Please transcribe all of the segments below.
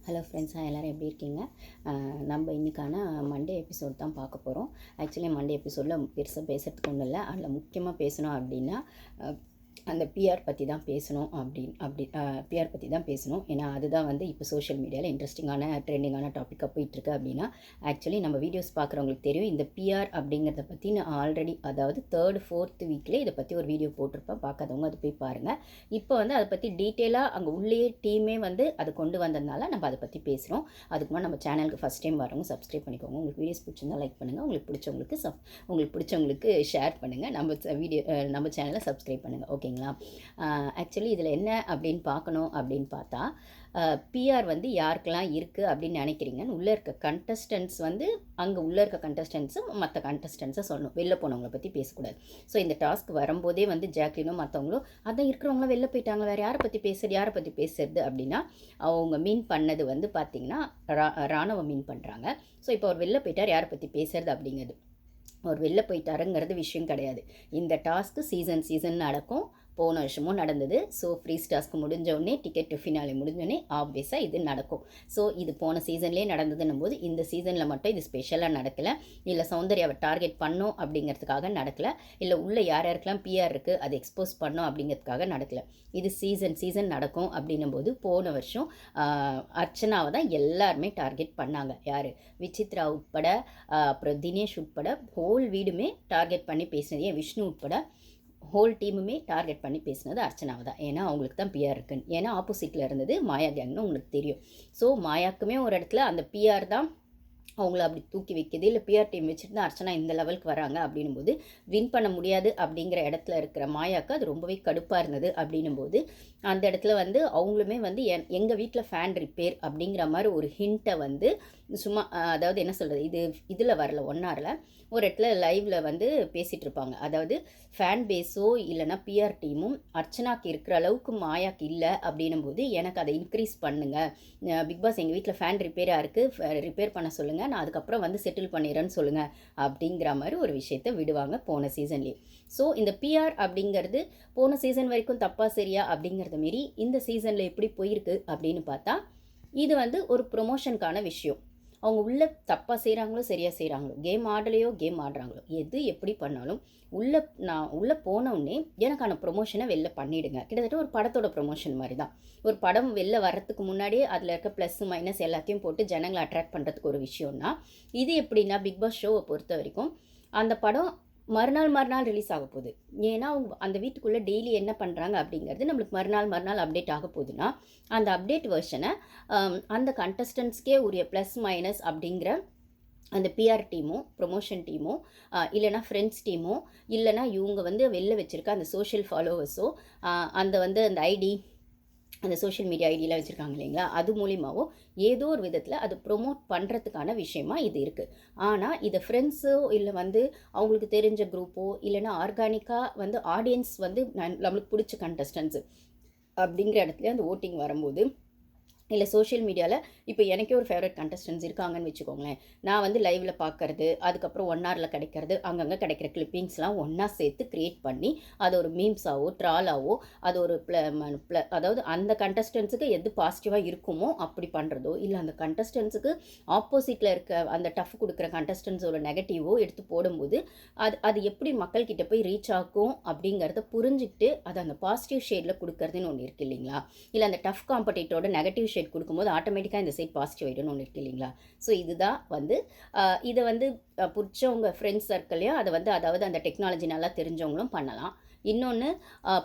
Hello friends, எல்லோரும் எப்படி இருக்கீங்க? நம்ம இன்றைக்கான மண்டே எபிசோட் தான் பார்க்க போகிறோம். ஆக்சுவலி மண்டே எபிசோடில் பெருசாக பேசுகிறதுக்கு ஒன்றும் இல்லை. அதில் முக்கியமாக பேசணும் அப்படின்னா அந்த பிஆர் பற்றி தான் பேசணும். பிஆர் பற்றி தான் பேசணும். ஏன்னா அதுதான் வந்து இப்போ சோஷியல் மீடியாவில் இன்ட்ரெஸ்டிங்கான ட்ரெண்டிங்கான டாப்பிக்காக போயிட்டுருக்கு. அப்படின்னா ஆக்சுவலி நம்ம வீடியோஸ் பார்க்குறவங்களுக்கு தெரியும், இந்த பிஆர் அப்படிங்கிறத பற்றி நான் ஆல்ரெடி, அதாவது 3rd 4th வீக்லேயே இதை பற்றி ஒரு வீடியோ போட்டிருப்பேன். பார்க்காதவங்க அது போய் பாருங்கள். இப்போ வந்து அதை பற்றி டீட்டெயிலாக அங்கே உள்ளே டீமே வந்து அதை கொண்டு வந்ததுனால நம்ம அதை பற்றி பேசுகிறோம். அதுக்கு முன்னாடி நம்ம சேனலுக்கு ஃபஸ்ட் டைம் வரவங்க சப்ஸ்கிரைப் பண்ணிக்கோங்க. உங்களுக்கு வீடியோஸ் பிடிச்சிருந்தா லைக் பண்ணுங்கள். உங்களுக்கு பிடிச்சவங்களுக்கு ஷேர் பண்ணுங்கள். நம்ம சேனலை சப்ஸ்கிரைப் பண்ணுங்கள். ஓகேங்களா? ஆக்சுவலி இதில் என்ன அப்படின்னு பார்க்கணும் அப்படின்னு பார்த்தா, பிஆர் வந்து யாருக்கெல்லாம் இருக்குது அப்படின்னு நினைக்கிறீங்கன்னு உள்ளே இருக்க கண்டஸ்டன்ட்ஸ் வந்து அங்கே உள்ளே இருக்க கண்டஸ்டன்ட்ஸும் மற்ற கண்டஸ்டன்ஸை சொல்லணும். வெளில போனவங்கள பற்றி பேசக்கூடாது. ஸோ இந்த டாஸ்க் வரும்போதே வந்து ஜாக்லினும் மற்றவங்களும் அதான் இருக்கிறவங்களும் வெளில போயிட்டாங்க, வேறு யாரை பற்றி பேசுறது அப்படின்னா அவங்க மீன் பண்ணது வந்து பார்த்திங்கன்னா ராணுவம் மீன் பண்ணுறாங்க. ஸோ இப்போ அவர் வெளில போயிட்டார், யாரை பற்றி பேசுறது அப்படிங்கிறது. அவர் வெளில போயிட்டாருங்கிறது விஷயம் கிடையாது. இந்த டாஸ்க்கு சீசன் நடக்கும். போன வருஷமும் நடந்தது. ஸோ ஃப்ரீஸ் டாஸ்க்கு முடிஞ்சோடனே, டிக்கெட் டு ஃபினாலே முடிஞ்சோடனே ஆப்வியஸாக இது நடக்கும். ஸோ இது போன சீசன்லேயே நடந்ததுன்னும் போது இந்த சீசனில் மட்டும் இது ஸ்பெஷலாக நடக்கலை. இல்லை சௌந்தர்யாவை டார்கெட் பண்ணோம் அப்படிங்கிறதுக்காக நடக்கலை. இல்லை உள்ளே யாருக்கெல்லாம் பிஆர் இருக்குது அதை எக்ஸ்போஸ் பண்ணோம் அப்படிங்கிறதுக்காக நடக்கலை. இது சீசன் நடக்கும் அப்படின்னும் போது போன வருஷம் அர்ச்சனாவை தான் எல்லாருமே டார்கெட் பண்ணாங்க. யார்? விசித்ரா உட்பட, அப்புறம் தினேஷ் உட்பட ஹோல் வீடுமே டார்கெட் பண்ணி பேசினது. ஏன் விஷ்ணு உட்பட ஹோல் டீமுமே டார்கெட் பண்ணி பேசினது அர்ச்சனாவை தான். ஏன்னா அவங்களுக்கு தான் பிஆர் இருக்குன்னு. ஏன்னா ஆப்போசிட்டில் இருந்தது மாயா கேங்னு உங்களுக்கு தெரியும். ஸோ மாயாக்குமே ஒரு இடத்துல அந்த பிஆர் தான் அவங்கள அப்படி தூக்கி வைக்கிது. இல்லை பிஆர் டீம் வச்சுட்டு தான் அர்ச்சனா இந்த லெவலுக்கு வராங்க அப்படின்னும் போது வின் பண்ண முடியாது அப்படிங்கிற இடத்துல இருக்கிற மாயாவுக்கு அது ரொம்பவே கடுப்பாக இருந்தது. அப்படின்னும் போது அந்த இடத்துல வந்து அவங்களுமே வந்து எங்கள் வீட்டில் ஃபேன் ரிப்பேர் அப்படிங்கிற மாதிரி ஒரு ஹிண்ட்டை வந்து சும்மா, அதாவது என்ன சொல்கிறது, இதில் வரல, ஒன்னாரில் ஒரு இடத்துல லைவில் வந்து பேசிகிட்டு இருப்பாங்க. அதாவது ஃபேன் பேஸோ இல்லைனா பிஆர் டீமும் அர்ச்சனாக்கு இருக்கிற அளவுக்கு மாயாக்கு இல்லை அப்படின்னும் போது எனக்கு அதை இன்க்ரீஸ் பண்ணுங்கள், பிக் பாஸ் எங்கள் வீட்டில் ஃபேன் ரிப்பேராக இருக்குது, ரிப்பேர் பண்ண சொல்லுங்கள், நான் அதுக்கப்புறம் வந்து செட்டில் பண்ணிடுறேன்னு சொல்லுங்கள் அப்படிங்கிற மாதிரி ஒரு விஷயத்த விடுவாங்க போன சீசன்லேயே. ஸோ இந்த பிஆர் அப்படிங்கிறது போன சீசன் வரைக்கும் தப்பா சரியா அப்படிங்கிறத மாரி இந்த சீசனில் எப்படி போயிருக்கு அப்படின்னு பார்த்தா, இது வந்து ஒரு ப்ரொமோஷனுக்கான விஷயம். அவங்க உள்ளே தப்பாக செய்கிறாங்களோ சரியாக செய்கிறாங்களோ, கேம் ஆடலையோ கேம் ஆடுறாங்களோ, எது எப்படி பண்ணாலும் நான் உள்ளே போனவுடனே எனக்கான ப்ரொமோஷனை வெளில பண்ணிவிடுங்க. கிட்டத்தட்ட ஒரு படத்தோட ப்ரொமோஷன் மாதிரி தான். ஒரு படம் வெளில வர்றதுக்கு முன்னாடியே அதில் இருக்க ப்ளஸ் மைனஸ் எல்லாத்தையும் போட்டு ஜனங்களை அட்ராக்ட் பண்ணுறதுக்கு ஒரு விஷயம்னா, இது எப்படின்னா பிக் பாஸ் ஷோவை பொறுத்த வரைக்கும் அந்த படம் மறுநாள் ரிலீஸ் ஆக போகுது. ஏன்னா அவங்க அந்த வீட்டுக்குள்ளே டெய்லி என்ன பண்ணுறாங்க அப்படிங்கிறது நம்மளுக்கு மறுநாள் அப்டேட் ஆக போகுதுன்னா, அந்த அப்டேட் வெர்ஷனை அந்த கண்டஸ்டன்ஸ்க்கே உரிய ப்ளஸ் மைனஸ் அப்படிங்கிற அந்த பிஆர் டீமோ ப்ரொமோஷன் டீமோ இல்லைனா ஃப்ரெண்ட்ஸ் டீமோ இல்லைனா இவங்க வந்து வெளில வச்சுருக்க அந்த சோஷியல் ஃபாலோவர்ஸோ அந்த ஐடி, அந்த சோஷியல் மீடியா ஐடியெலாம் வச்சுருக்காங்க இல்லைங்களா, அது மூலிமாவோ ஏதோ ஒரு விதத்தில் அது ப்ரொமோட் பண்ணுறதுக்கான விஷயமா இது இருக்குது. ஆனால் இதை ஃப்ரெண்ட்ஸோ இல்லை வந்து அவங்களுக்கு தெரிஞ்ச குரூப்போ இல்லைனா ஆர்கானிக்காக வந்து ஆடியன்ஸ் வந்து நம்மளுக்கு பிடிச்ச கண்டஸ்டன்ஸு அப்படிங்கிற இடத்துல அந்த ஓட்டிங் வரும்போது, இல்லை சோஷியல் மீடியாவில் இப்போ எனக்கே ஒரு ஃபேவரட் கண்டஸ்டன்ஸ் இருக்காங்கன்னு வச்சுக்கோங்களேன், நான் வந்து லைவில் பார்க்குறது, அதுக்கப்புறம் 1 hourல கிடைக்கிறது, அங்கங்கே கிடைக்கிற கிளிப்பிங்ஸ்லாம் ஒன்றா சேர்த்து க்ரியேட் பண்ணி அது ஒரு மீம்ஸாவோ ட்ராலாவோ அது ஒரு அதாவது அந்த கண்டஸ்டன்ஸுக்கு எது பாசிட்டிவாக இருக்குமோ அப்படி பண்ணுறதோ, இல்லை அந்த கண்டஸ்டன்ஸுக்கு ஆப்போசிட்டில் இருக்க அந்த டஃப் கொடுக்குற கண்டஸ்டன்ஸோட நெகட்டிவோ எடுத்து போடும்போது அது எப்படி மக்கள்கிட்ட போய் ரீச் ஆகும் அப்படிங்கிறத புரிஞ்சுக்கிட்டு அதை அந்த பாசிட்டிவ் ஷேடில் கொடுக்கறதுன்னு ஒன்று இருக்குது இல்லைங்களா. இல்லை அந்த டஃப் காம்படிட்டரோட நெகட்டிவ் ஷேட் கொடுக்கும்போது ஆட்டோமேட்டிக்காக இந்த சைட் பாசிட்டிவ் ஆகிடும்னு ஒன்று இருக்குது இல்லைங்களா. ஸோ இதுதான் வந்து இதை வந்து பிடிச்சவங்க ஃப்ரெண்ட்ஸ் சர்க்கிளையும் அதை வந்து, அதாவது அந்த டெக்னாலஜி நல்லா தெரிஞ்சவங்களும் பண்ணலாம். இன்னொன்று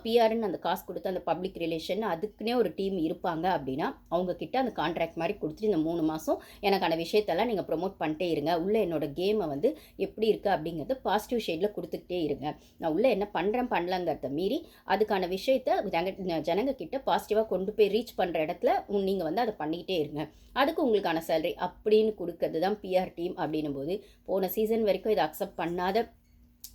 பிஆர்ன்னு அந்த காசு கொடுத்து அந்த பப்ளிக் ரிலேஷன் அதுக்குன்னே ஒரு டீம் இருப்பாங்க அப்படின்னா அவங்கக்கிட்ட அந்த கான்ட்ராக்ட் மாதிரி கொடுத்துட்டு இந்த 3 மாதம் எனக்கான விஷயத்தெல்லாம் நீங்கள் ப்ரொமோட் பண்ணிட்டே இருங்க, உள்ளே என்னோடய கேமை வந்து எப்படி இருக்குது அப்படிங்கிறத பாசிட்டிவ் ஷேடில் கொடுத்துக்கிட்டே இருங்க, நான் உள்ளே என்ன பண்ணலங்கிறத மீறி அதுக்கான விஷயத்த ஜனங்கக்கிட்ட பாசிட்டிவாக கொண்டு போய் ரீச் பண்ணுற இடத்துல நீங்கள் வந்து அதை பண்ணிக்கிட்டே இருங்க, அதுக்கு உங்களுக்கான சேலரி அப்படின்னு கொடுக்கறது தான் பிஆர் டீம். அப்படின்னும் போது போன சீசன் வரைக்கும் இதை அக்செப்ட் பண்ணாத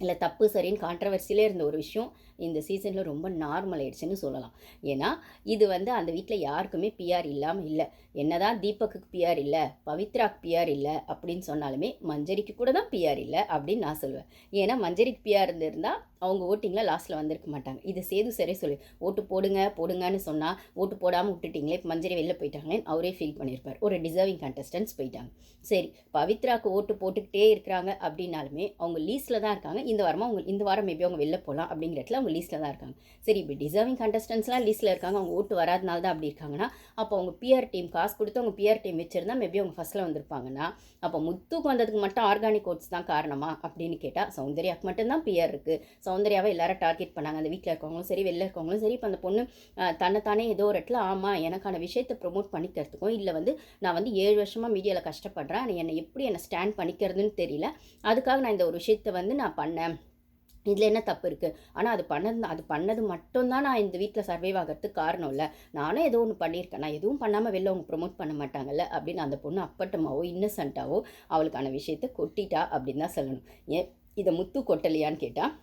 இல்லை தப்பு சரின்னு கான்ட்ரவர்சியிலே இருந்த ஒரு விஷயம் இந்த சீசனில் ரொம்ப நார்மல் ஆயிடுச்சுன்னு சொல்லலாம். ஏன்னா இது வந்து அந்த வீட்டில் யாருக்குமே பிஆர் இல்லாமல் இல்லை. என்னதான் தீபக்கு பிஆர் இல்லை, பவித்ராக்கு பிஆர் இல்லை அப்படின்னு சொன்னாலுமே மஞ்சரிக்கு கூட தான் பிஆர் இல்லை அப்படின்னு நான் சொல்லுவேன். ஏன்னா மஞ்சரிக்கு பிஆர் இருந்திருந்தால் அவங்க ஓட்டிங்கில் லாஸ்ட்டில் வந்திருக்க மாட்டாங்க. இது சேது சரி சொல்லி ஓட்டு போடுங்க போடுங்கன்னு சொன்னால் ஓட்டு போடாமல் விட்டுட்டிங்களே, மஞ்சரி வெளில போயிட்டாங்களேன்னு அவரே ஃபீல் பண்ணியிருப்பார். ஒரு டிசர்விங் கண்டஸ்டன்ஸ் போயிட்டாங்க. சரி, பவித்ராக்கு ஓட்டு போட்டுக்கிட்டே இருக்கிறாங்க அப்படின்னாலுமே அவங்க லீஸ்ட்டில் தான் இருக்காங்க. இந்த வாரம் மேபி அவங்க வெளில போகலாம் அப்படிங்கிற இடத்துல அவங்க லீஸ்ட்டில் தான் இருக்காங்க. சரி, இப்படி டிசர்விங் கண்டஸ்டன்ஸ்லாம் லீஸ்ட்டில் இருக்காங்க, அவங்க ஓட்டு வராதனால தான் அப்படி இருக்காங்கன்னா, அப்போ அவங்க பிஆர் டீம் காசு கொடுத்து அவங்க பிஆர் டீம் வச்சுருந்தா மேபி அவங்க ஃபஸ்ட்டில் வந்திருப்பாங்கன்னா, அப்போ முத்துக்கு வந்ததுக்கு மட்டும் ஆர்கானிக் ஓட்ஸ் தான் காரணமா அப்படின்னு கேட்டால் சௌந்தர்யாவுக்கு மட்டும்தான் பிஆர் இருக்குது. சௌந்தர்யாவை எல்லாரும் டார்கெட் பண்ணாங்க. அந்த வீட்டில் இருக்கவங்களும் சரி, வெளில இருக்கவங்களும் சரி. இப்போ அந்த பொண்ணு தன்னைத்தானே ஏதோ ஒரு இடத்துல ஆமாம் எனக்கான விஷயத்தை ப்ரொமோட் பண்ணிக்கிறதுக்கும், இல்லை வந்து நான் வந்து 7 வருஷமாக மீடியாவில் கஷ்டப்படுறேன், என்னை எப்படி என்னை ஸ்டாண்ட் பண்ணிக்கிறதுன்னு தெரியல, அதுக்காக நான் இந்த ஒரு விஷயத்தை வந்து நான் பண்ணேன், இதில் என்ன தப்பு இருக்குது, ஆனால் அது பண்ணது மட்டும்தான் நான் இந்த வீட்டில் சர்வைவ் ஆகிறதுக்கு காரணம் இல்லை, நானும் ஏதோ ஒன்று பண்ணியிருக்கேன், நான் எதுவும் பண்ணாமல் வெளில அவங்க ப்ரொமோட் பண்ண மாட்டாங்கல்ல அப்படின்னு அந்த பொண்ணு அப்பட்டமாவோ இன்னசென்ட்டாவோ அவளுக்கான விஷயத்தை கொட்டிட்டா அப்படின்னு தான் சொல்லணும். ஏன் இதை முத்து கொட்டலையான்னு கேட்டால்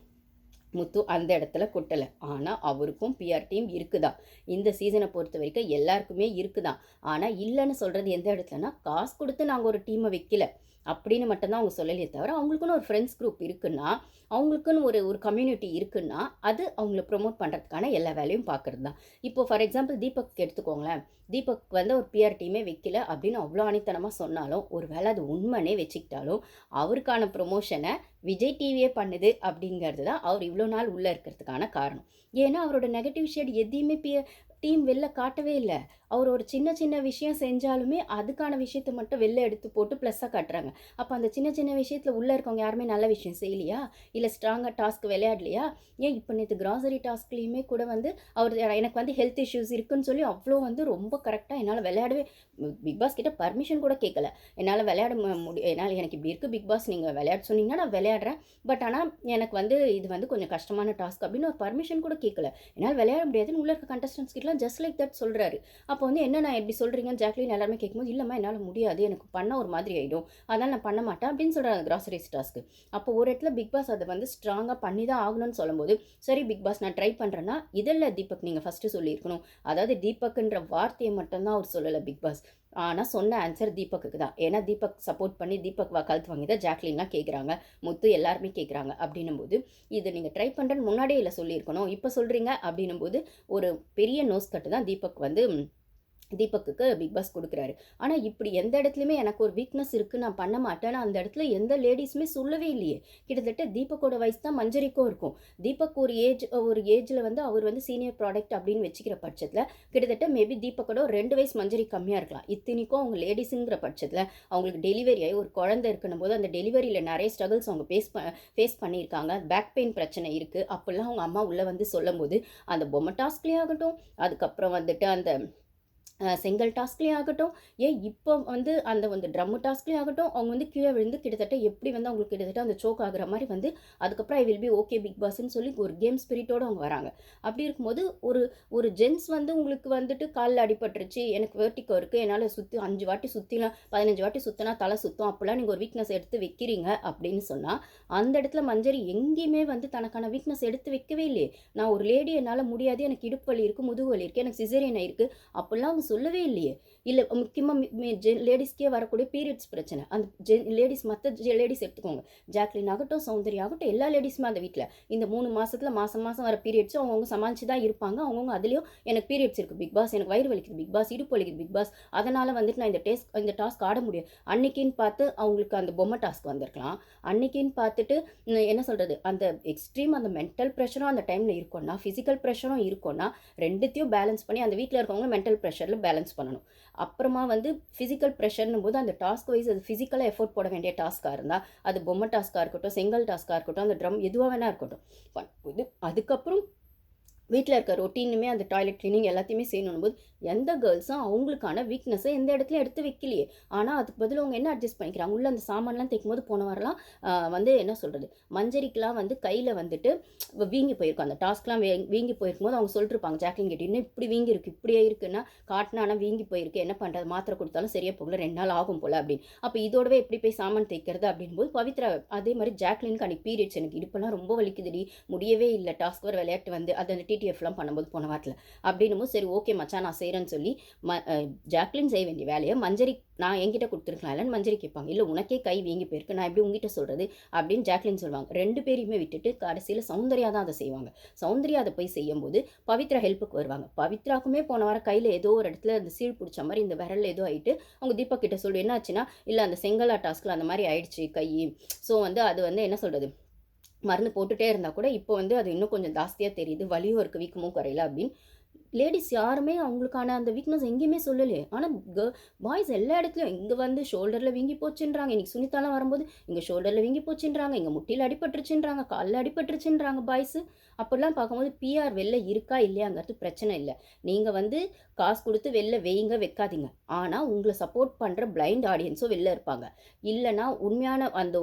முத்து அந்த இடத்துல கொட்டலை. ஆனால் அவருக்கும் பிஆர் டீம் இருக்குதான். இந்த சீசனை பொறுத்த வரைக்கும் எல்லாருக்குமே இருக்குதான். ஆனால் இல்லைன்னு சொல்கிறது எந்த இடத்துலனா, காசு கொடுத்து நாங்கள் ஒரு டீமை வைக்கல அப்படின்னு மட்டும்தான் அவங்க சொல்லலையே தவிர, அவங்களுக்குன்னு ஒரு ஃப்ரெண்ட்ஸ் குரூப் இருக்குன்னா, அவங்களுக்குன்னு ஒரு கம்யூனிட்டி இருக்குன்னா, அது அவங்கள ப்ரொமோட் பண்ணுறதுக்கான எல்லா வேலையும் பார்க்குறது தான். இப்போ ஃபார் எக்ஸாம்பிள் தீபக் எடுத்துக்கோங்களேன். தீபக் வந்து ஒரு பிஆர் டீமே வைக்கல அப்படின்னு அவ்வளோ அனித்தனமாக சொன்னாலும், ஒரு வேளை அது உண்மைனே வச்சுக்கிட்டாலும், அவருக்கான ப்ரொமோஷனை விஜய் டிவியே பண்ணுது அப்படிங்கிறது தான் அவர் இவ்வளோ நாள் உள்ளே இருக்கிறதுக்கான காரணம். ஏன்னா அவரோட நெகட்டிவ் ஷேட் எதையுமே டீம் வெளில காட்டவே இல்லை. அவர் ஒரு சின்ன சின்ன விஷயம் செஞ்சாலுமே அதுக்கான விஷயத்தை மட்டும் வெளில எடுத்து போட்டு ப்ளஸ்ஸாக காட்டுறாங்க. அப்போ அந்த சின்ன சின்ன விஷயத்தில் உள்ளே இருக்கவங்க யாருமே நல்ல விஷயம் செய்யலையா, இல்லை ஸ்ட்ராங்காக டாஸ்க் விளையாடலையா? ஏன் இப்போ நேற்று கிராசரி டாஸ்க்லேயுமே கூட வந்து அவர் எனக்கு வந்து ஹெல்த் இஷ்யூஸ் இருக்குன்னு சொல்லி அவ்வளோ வந்து ரொம்ப கரெக்டாக என்னால் விளையாடவே, பிக் பாஸ் கிட்ட பர்மிஷன் கூட கேட்கல. என்னால் விளையாட என்னால் எனக்கு இப்படி இருக்குது பிக் பாஸ், நீங்கள் விளையாட சொன்னீங்கன்னா நான் விளையாடுறேன், பட் ஆனால் எனக்கு வந்து இது வந்து கொஞ்சம் கஷ்டமான டாஸ்க் அப்படின்னு ஒரு பர்மிஷன் கூட கேட்கல. என்னால் விளையாட முடியாதுன்னு உள்ள இருக்க கண்டஸ்டன்ஸ் கிட்டலாம் ஜஸ்ட் லைக் தட் சொல்கிறாரு. அப்போ வந்து என்ன நான் எப்படி சொல்கிறீங்கன்னு ஜாக்லின் எல்லாருமே கேட்கும்போது, இல்லைம்மா என்னால் முடியாது, எனக்கு பண்ண ஒரு மாதிரி ஆகிடும், அதனால் நான் பண்ண மாட்டேன் அப்படின்னு சொல்கிறாங்க கிராசரிஸ் டாஸ்க்கு. அப்போ ஒரு இடத்துல பிக் பாஸ் அதை வந்து ஸ்ட்ராங்காக பண்ணி தான் ஆகணும்னு சொல்லும்போது, சரி பிக் பாஸ் நான் ட்ரை பண்ணுறேன்னா இதில் தீபக் நீங்கள் ஃபஸ்ட்டு சொல்லியிருக்கணும். அதாவது தீபக்குன்ற வார்த்தையை மட்டும்தான் அவர் சொல்லலை பிக் பாஸ். ஆனால் சொன்ன ஆன்சர் தீபக்கு தான். ஏன்னா தீபக் சப்போர்ட் பண்ணி தீபக் கழுத்து வாங்கி தான் ஜாக்லின்லாம் கேட்குறாங்க, முத்து எல்லாருமே கேட்குறாங்க. அப்படின்னும் போது இது நீங்கள் ட்ரை பண்ணுறேன்னு முன்னாடியே இல்லை சொல்லியிருக்கணும், இப்போ சொல்கிறீங்க அப்படின்னும் போது ஒரு பெரிய நோஸ் கட்டு தான் தீபக் வந்து தீபக்குக்கு பிக் பாஸ் கொடுக்குறாரு. ஆனால் இப்படி எந்த இடத்துலையுமே எனக்கு ஒரு வீக்னஸ் இருக்குது நான் பண்ண மாட்டேன்னு அந்த இடத்துல எந்த லேடிஸுமே சொல்லவே இல்லையே. கிட்டத்தட்ட தீபக்கோட வயசு தான் மஞ்சரிக்கும் இருக்கும். தீபக் ஒரு ஏஜில் வந்து அவர் வந்து சீனியர் ப்ராடக்ட் அப்படின்னு வச்சுக்கிற பட்சத்தில் கிட்டத்தட்ட மேபி தீபக்கோட ஒரு 2 வயசு மஞ்சரி கம்மியாக இருக்கலாம். இத்தனைக்கும் அவங்க லேடிஸுங்கிற பட்சத்தில் அவங்களுக்கு டெலிவரி ஆகி ஒரு குழந்தை இருக்குன்னும் போது அந்த டெலிவரியில் நிறைய ஸ்ட்ரகிள்ஸ் அவங்க ஃபேஸ் பண்ணியிருக்காங்க. பேக் பெயின் பிரச்சனை இருக்குது. அப்போல்லாம் அவங்க அம்மா உள்ளே வந்து சொல்லும் போது அந்த பொம்மை டாஸ்க்லேயே ஆகட்டும், அதுக்கப்புறம் வந்துட்டு அந்த செங்கல் டாஸ்க்லேயே ஆகட்டும், ஏன் இப்போ வந்து அந்த ட்ரம்மு டாஸ்க்லேயே ஆகட்டும், அவங்க வந்து கீழே விழுந்து கிட்டத்தட்ட எப்படி வந்து அவங்களுக்கு கிட்டத்தட்ட அந்த சோக் ஆகுற மாதிரி வந்து அதுக்கப்புறம் I will be okay big பாஸ்ன்னு சொல்லி ஒரு கேம் ஸ்பிரிட்டோடு அவங்க வராங்க. அப்படி இருக்கும்போது ஒரு ஜென்ஸ் வந்து உங்களுக்கு வந்துட்டு காலில் அடிபட்டுருச்சு, எனக்கு வேர்ட்டிக்கோ இருக்குது, என்னால் 5 வாட்டி சுற்றிலாம் 15 வாட்டி சுற்றினா தலை சுற்றும், அப்போல்லாம் நீங்கள் ஒரு வீக்னஸ் எடுத்து வைக்கிறீங்க அப்படின்னு சொன்னால், அந்த இடத்துல மஞ்சரி எங்கேயுமே வந்து தனக்கான வீக்னஸ் எடுத்து வைக்கவே இல்லையே. நான் ஒரு லேடி, என்னால் முடியாது, எனக்கு இடுப்பு வலி இருக்குது, முதுகு வலி இருக்குது, எனக்கு சிசேரியன் இருக்குது, அப்போல்லாம் அவங்க சொல்லவே இல்லையே. இல்லை முக்கியமாக லேடிஸ்க்கே வரக்கூடிய பீரியட்ஸ் பிரச்சனை, அந்த லேடிஸ் மற்ற லேடிஸ் எடுத்துக்கோங்க, ஜாக்லின் ஆகட்டும், சௌந்தர்யா ஆகட்டும், எல்லா லேடிஸுமே அந்த வீட்டில் இந்த 3 மாதத்தில் மாதம் வர பீரியட்ஸ் அவங்கவுங்க சமாளித்து தான் இருப்பாங்க. அவங்கவுங்க அதுலேயும் எனக்கு பீரியட்ஸ் இருக்குது பிக் பாஸ், எனக்கு வயிறு வலிக்குது பிக் பாஸ், இடுப்பு வலிக்குது பிக் பாஸ், அதனால் வந்துட்டு நான் இந்த டாஸ்க் ஆட முடியும். அன்னைக்குன்னு பார்த்து அவங்களுக்கு அந்த பொம்மை டாஸ்க் வந்திருக்கலாம். அன்னைக்குன்னு பார்த்துட்டு என்ன சொல்கிறது, அந்த எக்ஸ்ட்ரீம் அந்த மென்டல் ப்ரெஷரும் அந்த டைமில் இருக்கும்னா, ஃபிசிக்கல் ப்ரெஷரும் இருக்கும்னா, ரெண்டுத்தையும் பேலன்ஸ் பண்ணி அந்த வீட்டில் இருக்கவங்க மென்டல் ப்ரெஷரில் பேலன்ஸ் பண்ணணும். அப்புறமா வந்து ஃபிசிக்கல் ப்ரெஷர்னும் போது அந்த டாஸ்க் வைஸ் அது ஃபிசிக்கலாக எஃபோர்ட் போட வேண்டிய டாஸ்க்காக இருந்தால், அது பொம்மை டாஸ்க்காக இருக்கட்டும், செங்கல் டாஸ்க்காக இருக்கட்டும், அந்த ட்ரம் எதுவாக வேணா இருக்கட்டும், அதுக்கப்புறம் வீட்டில் இருக்க ரொட்டீனுமே அந்த டாய்லெட் க்ளீனிங் எல்லாத்தையுமே செய்யணும் போது எந்த கேர்ள்ஸும் அவங்களுக்கான வீக்னஸை எந்த இடத்துலையும் எடுத்து வைக்கலையே. ஆனால் அதுக்கு பதில் அவங்க என்ன அட்ஜஸ்ட் பண்ணிக்கிறாங்க, உள்ள அந்த சாமான்லாம் தைக்கும் போது போன வாரம்லாம் வந்து என்ன சொல்கிறது, மஞ்சரிக்கெலாம் வந்து கையில் வந்துட்டு வீங்கி போயிருக்கும். அந்த டாஸ்க்லாம் வீங்கி போயிருக்கும் போது அவங்க சொல்லிட்டுருப்பாங்க ஜாக்லின் கிட்ட, இன்னும் இப்படி வீங்கி இருக்குது, இப்படியே இருக்குன்னா காட்டினா வீங்கி போயிருக்கு, என்ன பண்ணுறது, மாத்திரை கொடுத்தாலும் சரியாக போகல, 2 நாள் ஆகும் போல் அப்படின்னு. அப்போ இதோடவே எப்படி போய் சாமான் தைக்கிறது அப்படின்போது பவித்ரா அதே மாதிரி ஜாக்லினுக்கு அன்றைக்கி பீரியட்ஸ், எனக்கு இடுப்பெல்லாம் ரொம்ப வலிக்குதுடி, முடியவே இல்லை, டாஸ்க் வர விளையாட்டு வந்து அந்த டிடிஎஃப்லாம் பண்ணும்போது போன வாரத்தில் அப்படின்னும் சரி ஓகே மச்சான் நான் செய்கிறேன்னு சொல்லி ஜாக்லின் செய்ய வேண்டிய வேலையை மஞ்சரி நான் என்கிட்ட கொடுத்துருக்கலாம் இல்லைன்னு மஞ்சரி கேட்பாங்க. இல்லை உனக்கே கை வீங்கி போயிருக்கு, நான் எப்படி உங்ககிட்ட சொல்கிறது அப்படின்னு ஜாக்லின் சொல்லுவாங்க. 2 பேரையுமே விட்டுட்டு கடைசியில் சௌந்தர்யா தான் அதை செய்வாங்க. சௌந்தர்யா அதை போய் செய்யும்போது பவித்ரா ஹெல்ப்புக்கு வருவாங்க. பவித்ராக்குமே போன வாரம் கையில் ஏதோ ஒரு இடத்துல அந்த சீல் பிடிச்ச மாதிரி இந்த விரலில் ஏதோ ஆகிட்டு அவங்க தீபக் கிட்ட சொல்லி என்ன ஆச்சுன்னா, இல்லை அந்த செங்கலா டாஸ்கில் அந்த மாதிரி ஆயிடுச்சு கை, ஸோ வந்து அது வந்து என்ன சொல்கிறது, மருந்து போட்டுகிட்டே இருந்தால் கூட இப்போ வந்து அது இன்னும் கொஞ்சம் ஜாஸ்தியாக தெரியுது, வலியும் இருக்குது, வீக்கமும் குறையல அப்படின்னு லேடிஸ் யாருமே அவங்களுக்கான அந்த வீக்னஸ் எங்கேயுமே சொல்லலையே. ஆனால் பாய்ஸ் எல்லா இடத்துலையும் இங்கே வந்து ஷோல்டரில் வீங்கி போச்சுன்றாங்க, இன்றைக்கி சுனிதாலாம் வரும்போது இங்கே ஷோல்டரில் வீங்கி போச்சுன்றாங்க, இங்கே முட்டியில் அடிபட்டுருச்சுன்றாங்க, காலில் அடிபட்டுருச்சுன்றாங்க பாய்ஸு. அப்படிலாம் பார்க்கும்போது பிஆர் வெளில இருக்கா இல்லையாங்கிறது பிரச்சனை இல்லை. நீங்கள் வந்து காசு கொடுத்து வெளில வைக்காதீங்க. ஆனால் உங்களை சப்போர்ட் பண்ணுற பிளைண்ட் ஆடியன்ஸும் வெளில இருப்பாங்க. இல்லைனா உண்மையான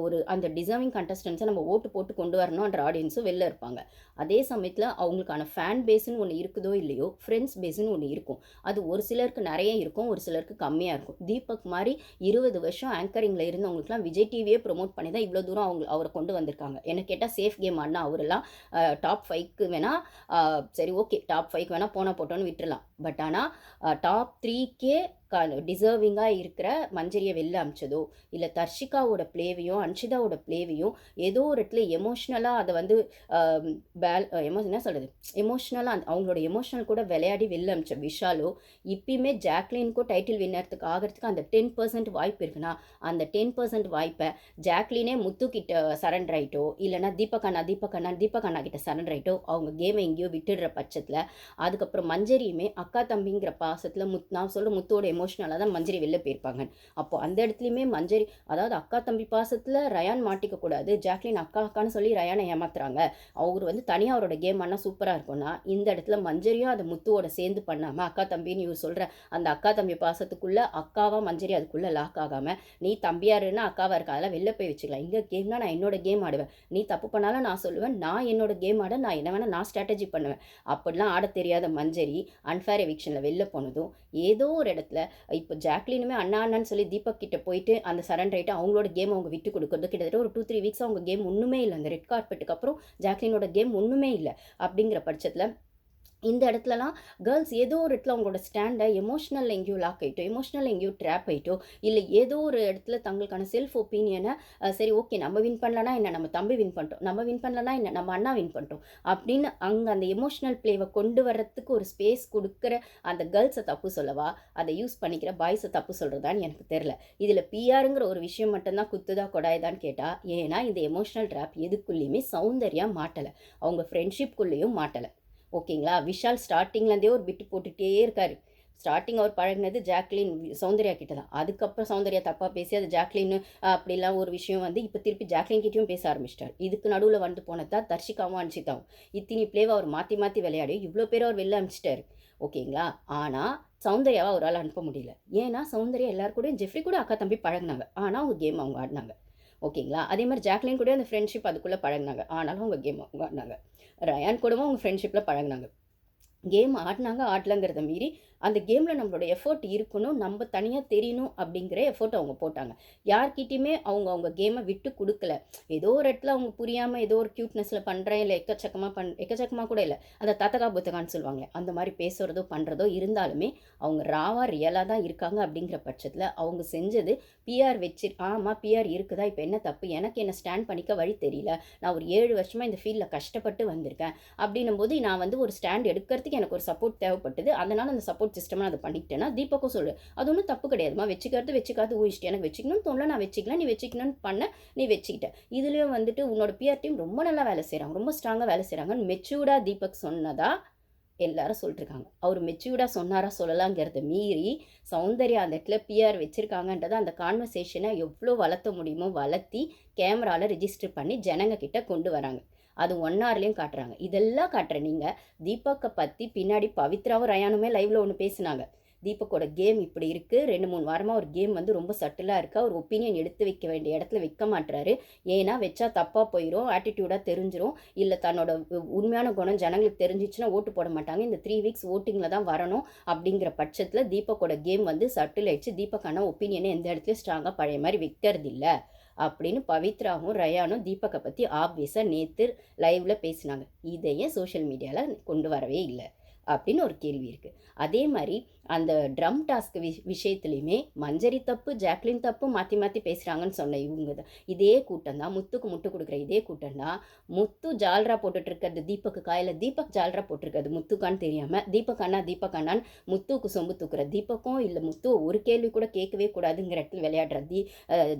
அந்த டிசர்விங் கண்டஸ்டன்ஸை நம்ம ஓட்டு போட்டு கொண்டு வரணுன்ற ஆடியன்ஸும் வெளில இருப்பாங்க. அதே சமயத்தில் அவங்களுக்கான ஃபேன் பேஸ்ன்னு ஒன்று இருக்குதோ இல்லையோ, ஃப்ரெண்ட்ஸ் பேஸ்ன்னு ஒன்று இருக்கும். அது ஒரு சிலருக்கு நிறைய இருக்கும், ஒரு சிலருக்கு கம்மியாக இருக்கும். தீபக் மாதிரி 20 வருஷம் ஆங்கரிங்கில் இருந்தவங்களுக்குலாம் விஜய் டிவியே ப்ரொமோட் பண்ணி தான் இவ்வளோ தூரம் அவரை கொண்டு வந்திருக்காங்க. என்ன கேட்டால் சேஃப் கேம் ஆடினா அவரெல்லாம் டாப் 5க்கு வேணால் சரி ஓகே, டாப் 5க்கு வேணால் போட்டோன்னு விட்டுடலாம். பட் ஆனால் டாப் 3க்கே டிசர்விங்காக இருக்கிற மஞ்சரியை வெளில அமிச்சதோ, இல்லை தர்ஷிகாவோட பிளேவையும் அன்ஷிதாவோட பிளேவையும் ஏதோ ஒரு இடத்துல எமோஷ்னலாக அதை வந்து என்ன சொல்கிறது, எமோஷ்னலாக அவங்களோட எமோஷனல் கூட விளையாடி வெளில அமிச்ச விஷாலோ இப்பயுமே ஜாக்லினுக்கோ டைட்டில் வின்னறதுக்கு ஆகிறதுக்கு அந்த 10% வாய்ப்பு இருக்குன்னா, அந்த 10% வாய்ப்பை ஜாக்லினே முத்துக்கிட்ட சரண்டர் ஆகிட்டோ, இல்லைனா தீபக் அண்ணா கிட்ட சரண்டர் ஆகிட்டோ அவங்க கேமை எங்கேயோ விட்டுடுற பட்சத்தில், அதுக்கப்புறம் மஞ்சரியுமே அக்கா தம்பிங்கிற பாசத்தில் நான் சொல்கிற முத்தோட எமோஷ்னலாக தான் மஞ்சரி வெளில போயிருப்பாங்க. அப்போது அந்த இடத்துலையுமே மஞ்சரி, அதாவது அக்கா தம்பி பாசத்தில் ரயான் மாட்டிக்கக்கூடாது, ஜாக்லின் அக்கான்னு சொல்லி ரயானை ஏமாத்துறாங்க, அவர் வந்து தனியாக அவரோட கேம் ஆனால் சூப்பராக இருக்கும்னா, இந்த இடத்துல மஞ்சரியும் அதை முத்துவோட சேர்ந்து பண்ணாமல் அக்கா தம்பின்னு இவர் சொல்கிற அந்த அக்கா தம்பி பாசத்துக்குள்ளே அக்காவாக மஞ்சரி அதுக்குள்ளே லாக் ஆகாமல், நீ தம்பியாருன்னா அக்காவாக இருக்கா, அதெல்லாம் வெளில போய் வச்சுக்கலாம், இங்கே கேம்னா நான் என்னோட கேம் ஆடுவேன், நீ தப்பு பண்ணாலும் நான் சொல்லுவேன், நான் என்னோட கேம் ஆட நான் என்ன வேணால் நான் ஸ்ட்ராட்டஜி பண்ணுவேன், அப்படிலாம் ஆட தெரியாத மஞ்சரி அன்ஃபேர் எவிக்ஷனில் வெளில போனதும் ஏதோ ஒரு இடத்துல இப்போ ஜாக்லினுமே அண்ணான்னு சொல்லி தீபக் கிட்ட போயிட்டு அந்த சரண்டர் ஆகிட்டு அவங்களோட கேம் அவங்க விட்டு கொடுக்குறது கிட்டத்தட்ட ஒரு 2-3 வீக்ஸ் அவங்க கேம் ஒன்றுமே இல்லை. அந்த ரெட் கார்பெட்டுக்கு அப்புறம் ஜாக்லினோட கேம் ஒன்றுமே இல்லை. அப்படிங்கிற பட்சத்தில் இந்த இடத்துலலாம் கேர்ள்ஸ் ஏதோ ஒரு இடத்துல அவங்களோட ஸ்டாண்டை எமோஷ்னல் எங்கேயோ லாக் ஆகிட்டோ, எமோஷ்னல் எங்கேயோ ட்ராப் ஆகிட்டோ, இல்லை ஏதோ ஒரு இடத்துல தங்களுக்கான செல்ஃப் ஒப்பீனியனை சரி ஓகே நம்ம வின் பண்ணலன்னா என்ன, நம்ம தம்பி வின் பண்ணிட்டோம், நம்ம வின் பண்ணலன்னா என்ன, நம்ம அண்ணா வின் பண்ணிட்டோம் அப்படின்னு அங்கே அந்த எமோஷ்னல் பிளேவை கொண்டு வர்றதுக்கு ஒரு ஸ்பேஸ் கொடுக்குற அந்த கேர்ள்ஸை தப்பு சொல்லவா, அதை யூஸ் பண்ணிக்கிற பாய்ஸை தப்பு சொல்கிறதான்னு எனக்கு தெரில. இதில் பிஆருங்கிற ஒரு விஷயம் மட்டும்தான் குத்துதா கொடாயுதான்னு கேட்டால், ஏன்னா இந்த எமோஷ்னல் ட்ராப் எதுக்குள்ளேயுமே சௌந்தர்யா மாட்டலை, அவங்க ஃப்ரெண்ட்ஷிப்குள்ளேயும் மாட்டலை. ஓகேங்களா. விஷால் ஸ்டார்டிங்லேருந்தே ஒரு பிட்டு போட்டுகிட்டே இருக்கார். ஸ்டார்டிங் அவர் பழகினது ஜாக்லின் சௌந்தர்யா கிட்ட தான். அதுக்கப்புறம் சௌந்தர்யா தப்பாக பேசி அது ஜாக்லின் அப்படிலாம் ஒரு விஷயம் வந்து இப்போ திருப்பி ஜாக்லின் கிட்டையும் பேச ஆரம்பிச்சிட்டார். இதுக்கு நடுவில் வந்து போனதா தர்ஷிகாவும் அனுச்சிதாவும் இத்தினி பிளேவை அவர் மாற்றி மாற்றி விளையாடி இவ்வளோ பேர் அவர் வெளில அனுப்பிச்சிட்டாரு. ஓகேங்களா. ஆனால் சௌந்தர்யாவை அவரால் அனுப்ப முடியல. ஏன்னா சௌந்தர்யா எல்லாருக்கூடையும் ஜெஃப்ரி கூட அக்கா தம்பி பழகினாங்க, ஆனால் அவங்க கேம் அவங்க ஆடினாங்க. ஓகேங்களா. அதே மாதிரி ஜாக்லின் கூட அந்த ஃப்ரெண்ட்ஷிப் அதுக்குள்ளே பழகினாங்க, ஆனாலும் அவங்க கேம் அவங்க ஆடினாங்க. ரயான் கூடவும் அவங்க ஃப்ரெண்ட்ஷிப்பில் பழகினாங்க. கேம் ஆடினாங்க, ஆடலங்கிறத மீறி அந்த கேமில் நம்மளோட எஃபர்ட் இருக்கணும், நம்ம தனியாக தெரியணும் அப்படிங்கிற எஃபர்ட் அவங்க போட்டாங்க. யார்கிட்டையுமே அவங்க கேமை விட்டு கொடுக்கல. ஏதோ ஒரு இடத்துல அவங்க புரியாமல் ஏதோ ஒரு க்யூட்னஸில் பண்ணுறேன், இல்லை எக்கச்சக்கமாக கூட இல்லை, அந்த தத்தகா புத்தகான்னு சொல்லுவாங்க, அந்த மாதிரி பேசுகிறதோ பண்ணுறதோ இருந்தாலுமே அவங்க ராவாக ரியலாக தான் இருக்காங்க. அப்படிங்கிற பட்சத்தில் அவங்க செஞ்சது பிஆர் ஆமாம் பிஆர் இருக்குதா, இப்போ என்ன தப்பு, எனக்கு என்ன ஸ்டாண்ட் பண்ணிக்க வழி தெரியல, நான் ஒரு 7 வருஷமாக இந்த ஃபீல்டில் கஷ்டப்பட்டு வந்திருக்கேன் அப்படின்னும் போது நான் வந்து ஒரு ஸ்டாண்ட் எடுக்கிறதுக்கு எனக்கு ஒரு சப்போர்ட் தேவைப்பட்டது, அதனால் அந்த சப்போர்ட் சிஸ்டமாக அதை பண்ணிக்கிட்டேன்னா தீபக்கும் சொல்லு, அது ஒன்றும் தப்பு கிடையாதுமா, வச்சுக்காது ஊழிச்சிட்டு, எனக்கு வச்சுக்கணும்னு தோணல, நான் வச்சுக்கல, நீ வச்சுக்கணும்னு பண்ண, நீ வச்சுக்கிட்ட. இதுலேயும் வந்துட்டு உன்னோட பிஆர் டீம் ரொம்ப நல்லா வேலை செய்கிறாங்க, ரொம்ப ஸ்ட்ராங்காக வேலை செய்கிறாங்கன்னு மெச்சூர்டாக தீபக் சொன்னதா எல்லாரும் சொல்லிட்டுருக்காங்க. அவர் மெச்சூர்டாக சொன்னாரா சொல்லலாங்கிறத மீறி சௌந்தர்யா அந்த இடத்துல பிஆர் வச்சுருக்காங்கன்றதை அந்த கான்வர்சேஷனை எவ்வளோ வளர்த்த முடியுமோ வளர்த்தி கேமராவில் ரிஜிஸ்டர் பண்ணி ஜனங்க கிட்ட கொண்டு வராங்க. அது 1 hourலேயும் காட்டுறாங்க. இதெல்லாம் காட்டுற நீங்கள் தீபக்கை பற்றி பின்னாடி பவித்ராவும் ரயானுமே லைவில் ஒன்று பேசினாங்க. தீபக்கோட கேம் இப்படி இருக்குது, 2-3 வாரமாக ஒரு கேம் வந்து ரொம்ப சட்டிலாக இருக்குது, அவர் ஒப்பீனியன் எடுத்து வைக்க வேண்டிய இடத்துல வைக்க மாட்டுறாரு, ஏன்னா வச்சா தப்பாக போயிடும், ஆட்டிடியூடாக தெரிஞ்சிடும், இல்லை தன்னோட உண்மையான குணம் ஜனங்களுக்கு தெரிஞ்சிச்சுன்னா ஓட்டு போட மாட்டாங்க, இந்த 3 weeks ஓட்டிங்கில் தான் வரணும் அப்படிங்கிற பட்சத்தில் தீபக்கோட கேம் வந்து சட்டில் ஆயிடுச்சு. தீபக்கான ஒப்பீனியனை எந்த இடத்துலையும் ஸ்ட்ராங்காக பழைய மாதிரி வைக்கிறது இல்லை அப்படின்னு பவித்ராவும் ரயானும் தீபக்கை பற்றி ஆப்வியஸாக நேற்று லைவில் பேசினாங்க. இதையே சோஷியல் மீடியாவில் கொண்டு வரவே இல்லை அப்படின்னு ஒரு கேள்வி இருக்குது. அதே மாதிரி அந்த ட்ரம் டாஸ்க் விஷயத்துலையுமே மஞ்சரி தப்பு, ஜாக்லின் தப்பு மாற்றி மாற்றி பேசுகிறாங்கன்னு சொன்ன இவங்க தான். இதே கூட்டம் தான் முத்துக்கு முட்டு கொடுக்குற இதே கூட்டம் தான் முத்து ஜால்ரா போட்டுட்ருக்கிறது தீபக்கு காயில், தீபக் ஜால்ரா போட்டிருக்கிறது முத்துக்கான்னு தெரியாமல் தீபக் அண்ணான்னு முத்துக்கு சொம்பு தூக்குற தீபக்கும் இல்லை முத்து ஒரு கேள்வி கூட கேட்கவே கூடாதுங்கிற இடத்துல விளையாடுற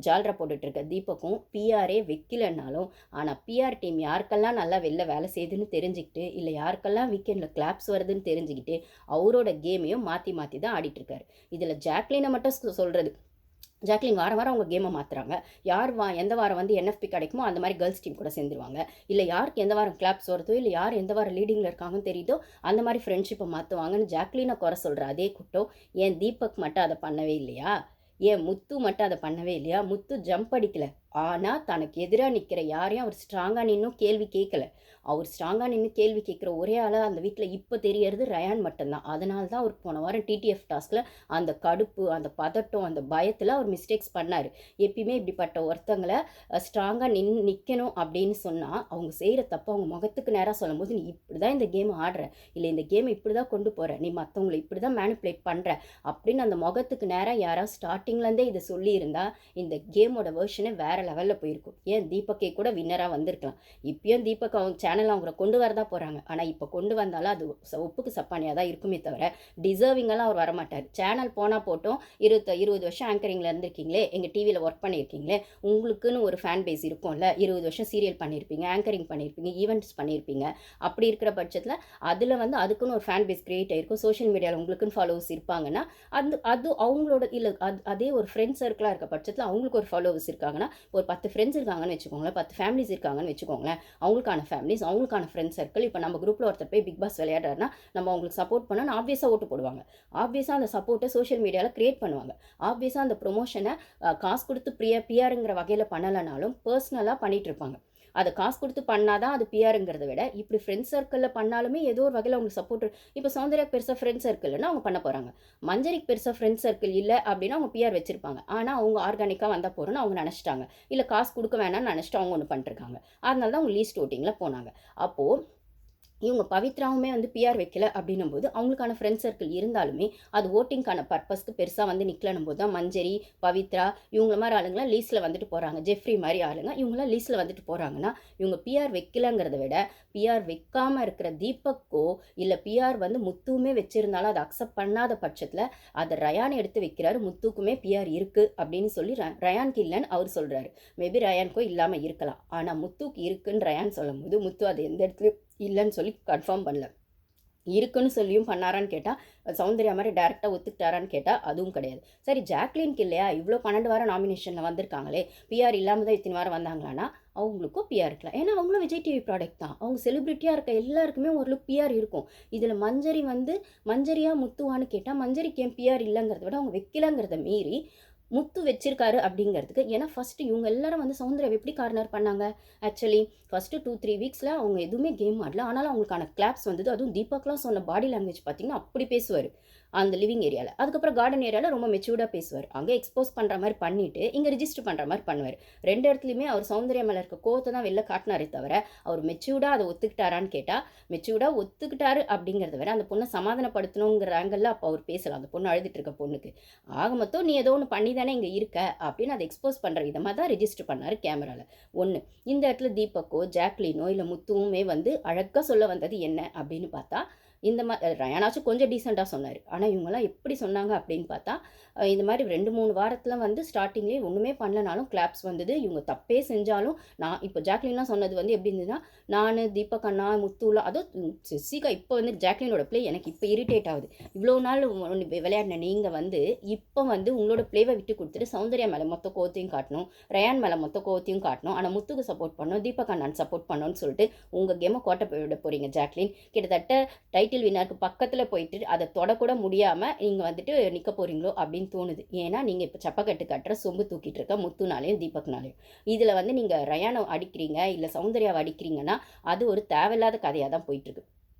ஜால்ரா போட்டுட்ருக்க தீபக்கும் பிஆரே வைக்கலன்னாலும், ஆனால் பிஆர் டீம் யாருக்கெல்லாம் நல்லா வெளில வேலை செய்யுதுன்னு தெரிஞ்சுக்கிட்டு, இல்லை யாருக்கெல்லாம் வீக்கெண்டில் கிளாப்ஸ் வருதுன்னு தெரிஞ்சுக்கிட்டு அவரோட கேமையும் மாற்றி மாற்றி தான் ஆடிட்டுருக்காரு. இதில் ஜாக்லினை மட்டும் சொல்கிறது, ஜாக்லின் வாரம் வாரம் அவங்க கேமை மாற்றுறாங்க. யார் எந்த வாரம் வந்து என்எஃப்பி கிடைக்குமோ அந்த மாதிரி கேர்ள்ஸ் டீம் கூட சேர்ந்துருவாங்க. இல்லை யாருக்கு எந்த வாரம் கிளாப்ஸ் வருதோ, இல்லை யார் எந்த வாரம் லீடிங்கில் இருக்காங்கன்னு தெரியுதோ அந்த மாதிரி ஃப்ரெண்ட்ஷிப்பை மாற்றுவாங்கன்னு ஜாக்லினை குறை சொல்கிற அதே கூட்டம் ஏன் தீபக் மட்டும் அதை பண்ணவே இல்லையா? ஏன் முத்து மட்டும் அதை பண்ணவே இல்லையா? முத்து ஜம்ப் அடிக்கலை, ஆனால் தனக்கு எதிராக நிற்கிற யாரையும் அவர் ஸ்ட்ராங்காக நின்னும் கேள்வி கேட்கல. அவர் ஸ்ட்ராங்காக நின்று கேள்வி கேட்குற ஒரே ஆளாக அந்த வீட்டில் இப்போ தெரியறது ரயான் மட்டும்தான். அதனால தான் அவர் போன வாரம் டிடிஎஃப் டாஸ்கில் அந்த கடுப்பு, அந்த பதட்டம், அந்த பயத்தில் அவர் மிஸ்டேக்ஸ் பண்ணார். எப்பயுமே இப்படிப்பட்ட ஒருத்தங்களை ஸ்ட்ராங்காக நிற்கணும் அப்படின்னு சொன்னால் அவங்க செய்கிற தப்பு அவங்க முகத்துக்கு நேராக சொல்லும்போது, நீ இப்படி தான் இந்த கேம் ஆடுற, இல்லை இந்த கேமை இப்படி தான் கொண்டு போகிற, நீ மற்றவங்களை இப்படி தான் மேனிப்புலேட் பண்ணுற அப்படின்னு அந்த முகத்துக்கு நேராக யாராவது ஸ்டார்டிங்லேருந்தே இதை சொல்லியிருந்தால் இந்த கேமோட வெர்ஷனே வேறு லெவலில் போயிருக்கும். ஏன் தீபக்கே கூட வின்னராக வந்திருக்கலாம். இப்பயும் தீபக் அவங்க சேனல் அவங்கள கொண்டு வரதா போகிறாங்க. ஆனால் இப்போ கொண்டு வந்தாலும் அது ஒப்புக்கு சப்பானியாக தான் இருக்குமே தவிர டிசர்விங்கெல்லாம் அவர் வரமாட்டார். சேனல் போனால் போட்டோம், 20 வருஷம் ஆங்கரிங்கில் இருந்திருக்கீங்களே, எங்கள் டிவியில் ஒர்க் பண்ணியிருக்கீங்களே, உங்களுக்குன்னு ஒரு ஃபேன் பேஸ் இருக்கும்ல, 20 வருஷம் சீரியல் பண்ணியிருப்பீங்க, ஆங்கரிங் பண்ணியிருப்பீங்க, ஈவெண்ட்ஸ் பண்ணியிருப்பீங்க. அப்படி இருக்கிற பட்சத்தில் அதில் வந்து அதுக்குன்னு ஒரு ஃபேன் பேஸ் கிரியேட் ஆகிருக்கும். சோஷியல் மீடியாவில் உங்களுக்குன்னு ஃபாலோவர்ஸ் இருப்பாங்கன்னா அது அவங்களோட இல்லை அதே ஒரு ஃப்ரெண்ட் சர்க்கிளாக இருக்க பட்சத்தில் அவங்களுக்கு ஒரு ஃபாலோவர்ஸ் இருக்காங்கன்னா, ஒரு 10 ஃப்ரெண்ட்ஸ் இருக்காங்கன்னு வச்சுக்கோங்களேன், 10 ஃபேமிலிஸ் இருக்காங்கன்னு வச்சுக்கோங்களேன், அவங்களுக்கான ஃபேமிலிஸ், அவங்களுக்கான ஃப்ரெண்ட் சர்க்கிள். இப்போ நம்ம குரூப்பில் ஒருத்தர் போய் பிக் பாஸ் விளையாடுறாருன்னா நம்ம அவங்களுக்கு சப்போர்ட் பண்ணால் ஆப்வியஸாக ஓட்டு போடுவாங்க. ஆப்வியஸாக அந்த சப்போர்ட்டை சோஷியல் மீடியாவில் க்ரியேட் பண்ணுவாங்க. ஆப்வியஸாக அந்த ப்ரொமோஷனை காசு கொடுத்து பிஆருங்கிற வகையில் பண்ணலைனாலும் பர்சனலாக பண்ணிகிட்டு இருப்பாங்க. அதை காசு கொடுத்து பண்ணாதான் அது பிஆருங்கிறத விட இப்படி ஃப்ரெண்ட் சர்க்கிளில் பண்ணாலுமே ஏதோ ஒரு வகையில் அவங்களுக்கு சப்போர்ட். இப்போ சௌந்தர்யா பெருசாக ஃப்ரெண்ட் சர்க்கிள்னா அவங்க பண்ண போகிறாங்க. மஞ்சரிக்கு பெருசாக ஃப்ரெண்ட் சர்க்கிள் இல்லை அப்படின்னா அவங்க பிஆர் வச்சுருப்பாங்க. ஆனால் அவங்க ஆர்கானிக்காக வந்தால் போகிறோன்னு அவங்க நினச்சிட்டாங்க, இல்லை காசு கொடுக்க வேணாம்னு நினச்சிட்டு அவங்க ஒன்று பண்ணிருக்காங்க. அதனால தான் அவங்க லீஸ்ட் ஓட்டிங்கில் போனாங்க. அப்போது இவங்க பவித்ராவுமே வந்து பிஆர் வைக்கல அப்படின்னும் போது அவங்களுக்கான ஃப்ரெண்ட் சர்க்கிள் இருந்தாலுமே அது ஓட்டிங்கான பர்பஸ்க்கு பெருசாக வந்து நிற்கலன்னும் போது தான் மஞ்சரி, பவித்ரா இவங்கள மாதிரி ஆளுங்களாம் லீஸ்ட்டில் வந்துட்டு போகிறாங்க. ஜெஃப்ரி மாதிரி ஆளுங்க இவங்களாம் லீஸ்ட்டில் வந்துட்டு போகிறாங்கன்னா இவங்க பிஆர் வைக்கலங்கிறத விட பிஆர் வைக்காமல் இருக்கிற தீபக்கோ இல்லை பிஆர் வந்து முத்துவுமே வச்சுருந்தாலும் அதை அக்செப்ட் பண்ணாத பட்சத்தில் அதை ரயான் எடுத்து வைக்கிறாரு. முத்துக்குமே பிஆர் இருக்குது அப்படின்னு சொல்லி ரயானுக்கு இல்லைன்னு அவர் சொல்கிறாரு. மேபி ரயானுக்கோ இல்லாமல் இருக்கலாம், ஆனால் முத்துக்கு இருக்குன்னு ரயான் சொல்லும் போது முத்து அதை எந்த இடத்துலையும் இல்லைன்னு சொல்லி கன்ஃபார்ம் பண்ணல. இருக்குன்னு சொல்லியும் பண்ணாரான்னு கேட்டால் சௌந்தர்யா மாதிரி டேரெக்டாக ஒத்துக்கிட்டாரான்னு கேட்டால் அதுவும் கிடையாது. சரி ஜாக்லின்க்கு இல்லையா, இவ்வளோ 12 வாரம் நாமினேஷனில் வந்திருக்காங்களே, பிஆர் இல்லாமல் தான் இத்தனை வாரம் வந்தாங்களான்னா அவங்களுக்கும் பிஆர் இருக்கலாம். ஏன்னா அவங்களும் விஜய் டிவி ப்ராடக்ட் தான். அவங்க செலிப்ரிட்டியாக இருக்க எல்லாருக்குமே ஒரு பிஆர் இருக்கும். இதில் மஞ்சரி வந்து மஞ்சரியா முத்துவான்னு கேட்டால் மஞ்சரிக்கு ஏன் பிஆர் இல்லைங்கிறத விட அவங்க வைக்கலங்கிறத மீறி முத்து வச்சிருக்காரு அப்படிங்கிறதுக்கு. ஏன்னா ஃபஸ்ட்டு இவங்க எல்லாரும் வந்து சௌந்தர்யா எப்படி கார்னர் பண்ணாங்க. ஆக்சுவலி ஃபஸ்ட்டு 2-3 வீக்ஸில் அவங்க எதுவுமே கேம் ஆடல, ஆனாலும் அவங்களுக்கான கிளாப்ஸ் வந்தது. அதுவும் தீபக்லாம் சொன்ன பாடி லாங்குவேஜ் பார்த்திங்கன்னா அப்படி பேசுவார் அந்த லிவிங் ஏரியாவில். அதுக்கப்புறம் கார்டன் ஏரியாவில் ரொம்ப மெச்சூர்டாக பேசுவார். அங்கே எக்ஸ்போஸ் பண்ணுற மாதிரி பண்ணிவிட்டு இங்கே ரிஜிஸ்டர் பண்ணுற மாதிரி பண்ணுவார். 2 இடத்துலையுமே அவர் சௌந்தர்யா மேலே இருக்க கோவத்தை தான் வெளில காட்டினாரே தவிர அவர் மெச்சூர்டாக அதை ஒத்துக்கிட்டாரான்னு கேட்டால் மெச்சூர்டாக ஒத்துக்கிட்டாரு அப்படிங்கிறத விட அந்த பொண்ணை சமாதானப்படுத்தணுங்கிற ஆங்கிளில் அப்போ அவர் பேசலாம். அந்த பொண்ணு அழுதுட்டு இருக்க பொண்ணுக்கு ஆக மொத்தம் நீ ஏதோ ஒன்று பண்ணி தானே இங்கே இருக்க அப்படின்னு அதை எக்ஸ்போஸ் பண்ணுற விதமாக தான் ரிஜிஸ்டர் பண்ணார் கேமராவில். ஒன்று இந்த இடத்துல தீபக்கோ ஜாக்லினோ இல்லை முத்துவுமே வந்து அழகாக சொல்ல வந்தது என்ன அப்படின்னு பார்த்தா, இந்த ரயானாச்சும் கொஞ்சம் டீசெண்டாக சொன்னார். ஆனால் இவங்கெல்லாம் எப்படி சொன்னாங்க அப்படின்னு பார்த்தா, இந்த மாதிரி 2-3 வாரத்தில் வந்து ஸ்டார்டிங்லேயே ஒன்றுமே பண்ணலனாலும் கிளாப்ஸ் வந்தது. இவங்க தப்பே செஞ்சாலும் நான் இப்போ ஜாக்லின்லாம் சொன்னது வந்து எப்படி இருந்ததுன்னா, நான் தீபக் அண்ணா, முத்துலாம் அதுவும் ஜெசிகா இப்போ வந்து ஜாக்லினோட ப்ளே எனக்கு இப்போ இரிட்டேட் ஆகுது. இவ்வளோ நாள் விளையாடின நீங்கள் வந்து இப்போ வந்து உங்களோட ப்ளேவை விட்டு கொடுத்துட்டு சௌந்தர்யா மேலே மொத்த கோவத்தையும் காட்டணும், ரயான் மேலே மொத்த கோவத்தையும் காட்டணும், ஆனால் முத்துக்கு சப்போர்ட் பண்ணணும், தீபக் அண்ணான் சப்போர்ட் பண்ணணும்னு சொல்லிட்டு உங்கள் கேமை கோட்டை விட போகிறீங்க ஜாக்லின். கிட்டத்தட்ட டைட்டில் வின்னருக்கு பக்கத்தில் போயிட்டு அதை தொடக்கூட முடியாமல் நீங்கள் வந்துட்டு நிற்க போகிறீங்களோ அப்படின்னு தோணுது. ஏன்னா நீங்கள் இப்போ சப்பக்கட்டு கட்டுற சொம்பு தூக்கிட்டு இருக்க முத்துனாலையும் தீபக்னாலையும். இதில் வந்து நீங்கள் ரயானை அடிக்கிறீங்க இல்லை சௌந்தர்யாவை அடிக்கிறீங்கன்னா அது ஒரு தேவையில்லாத கதையாக தான் போயிட்டுருக்கு.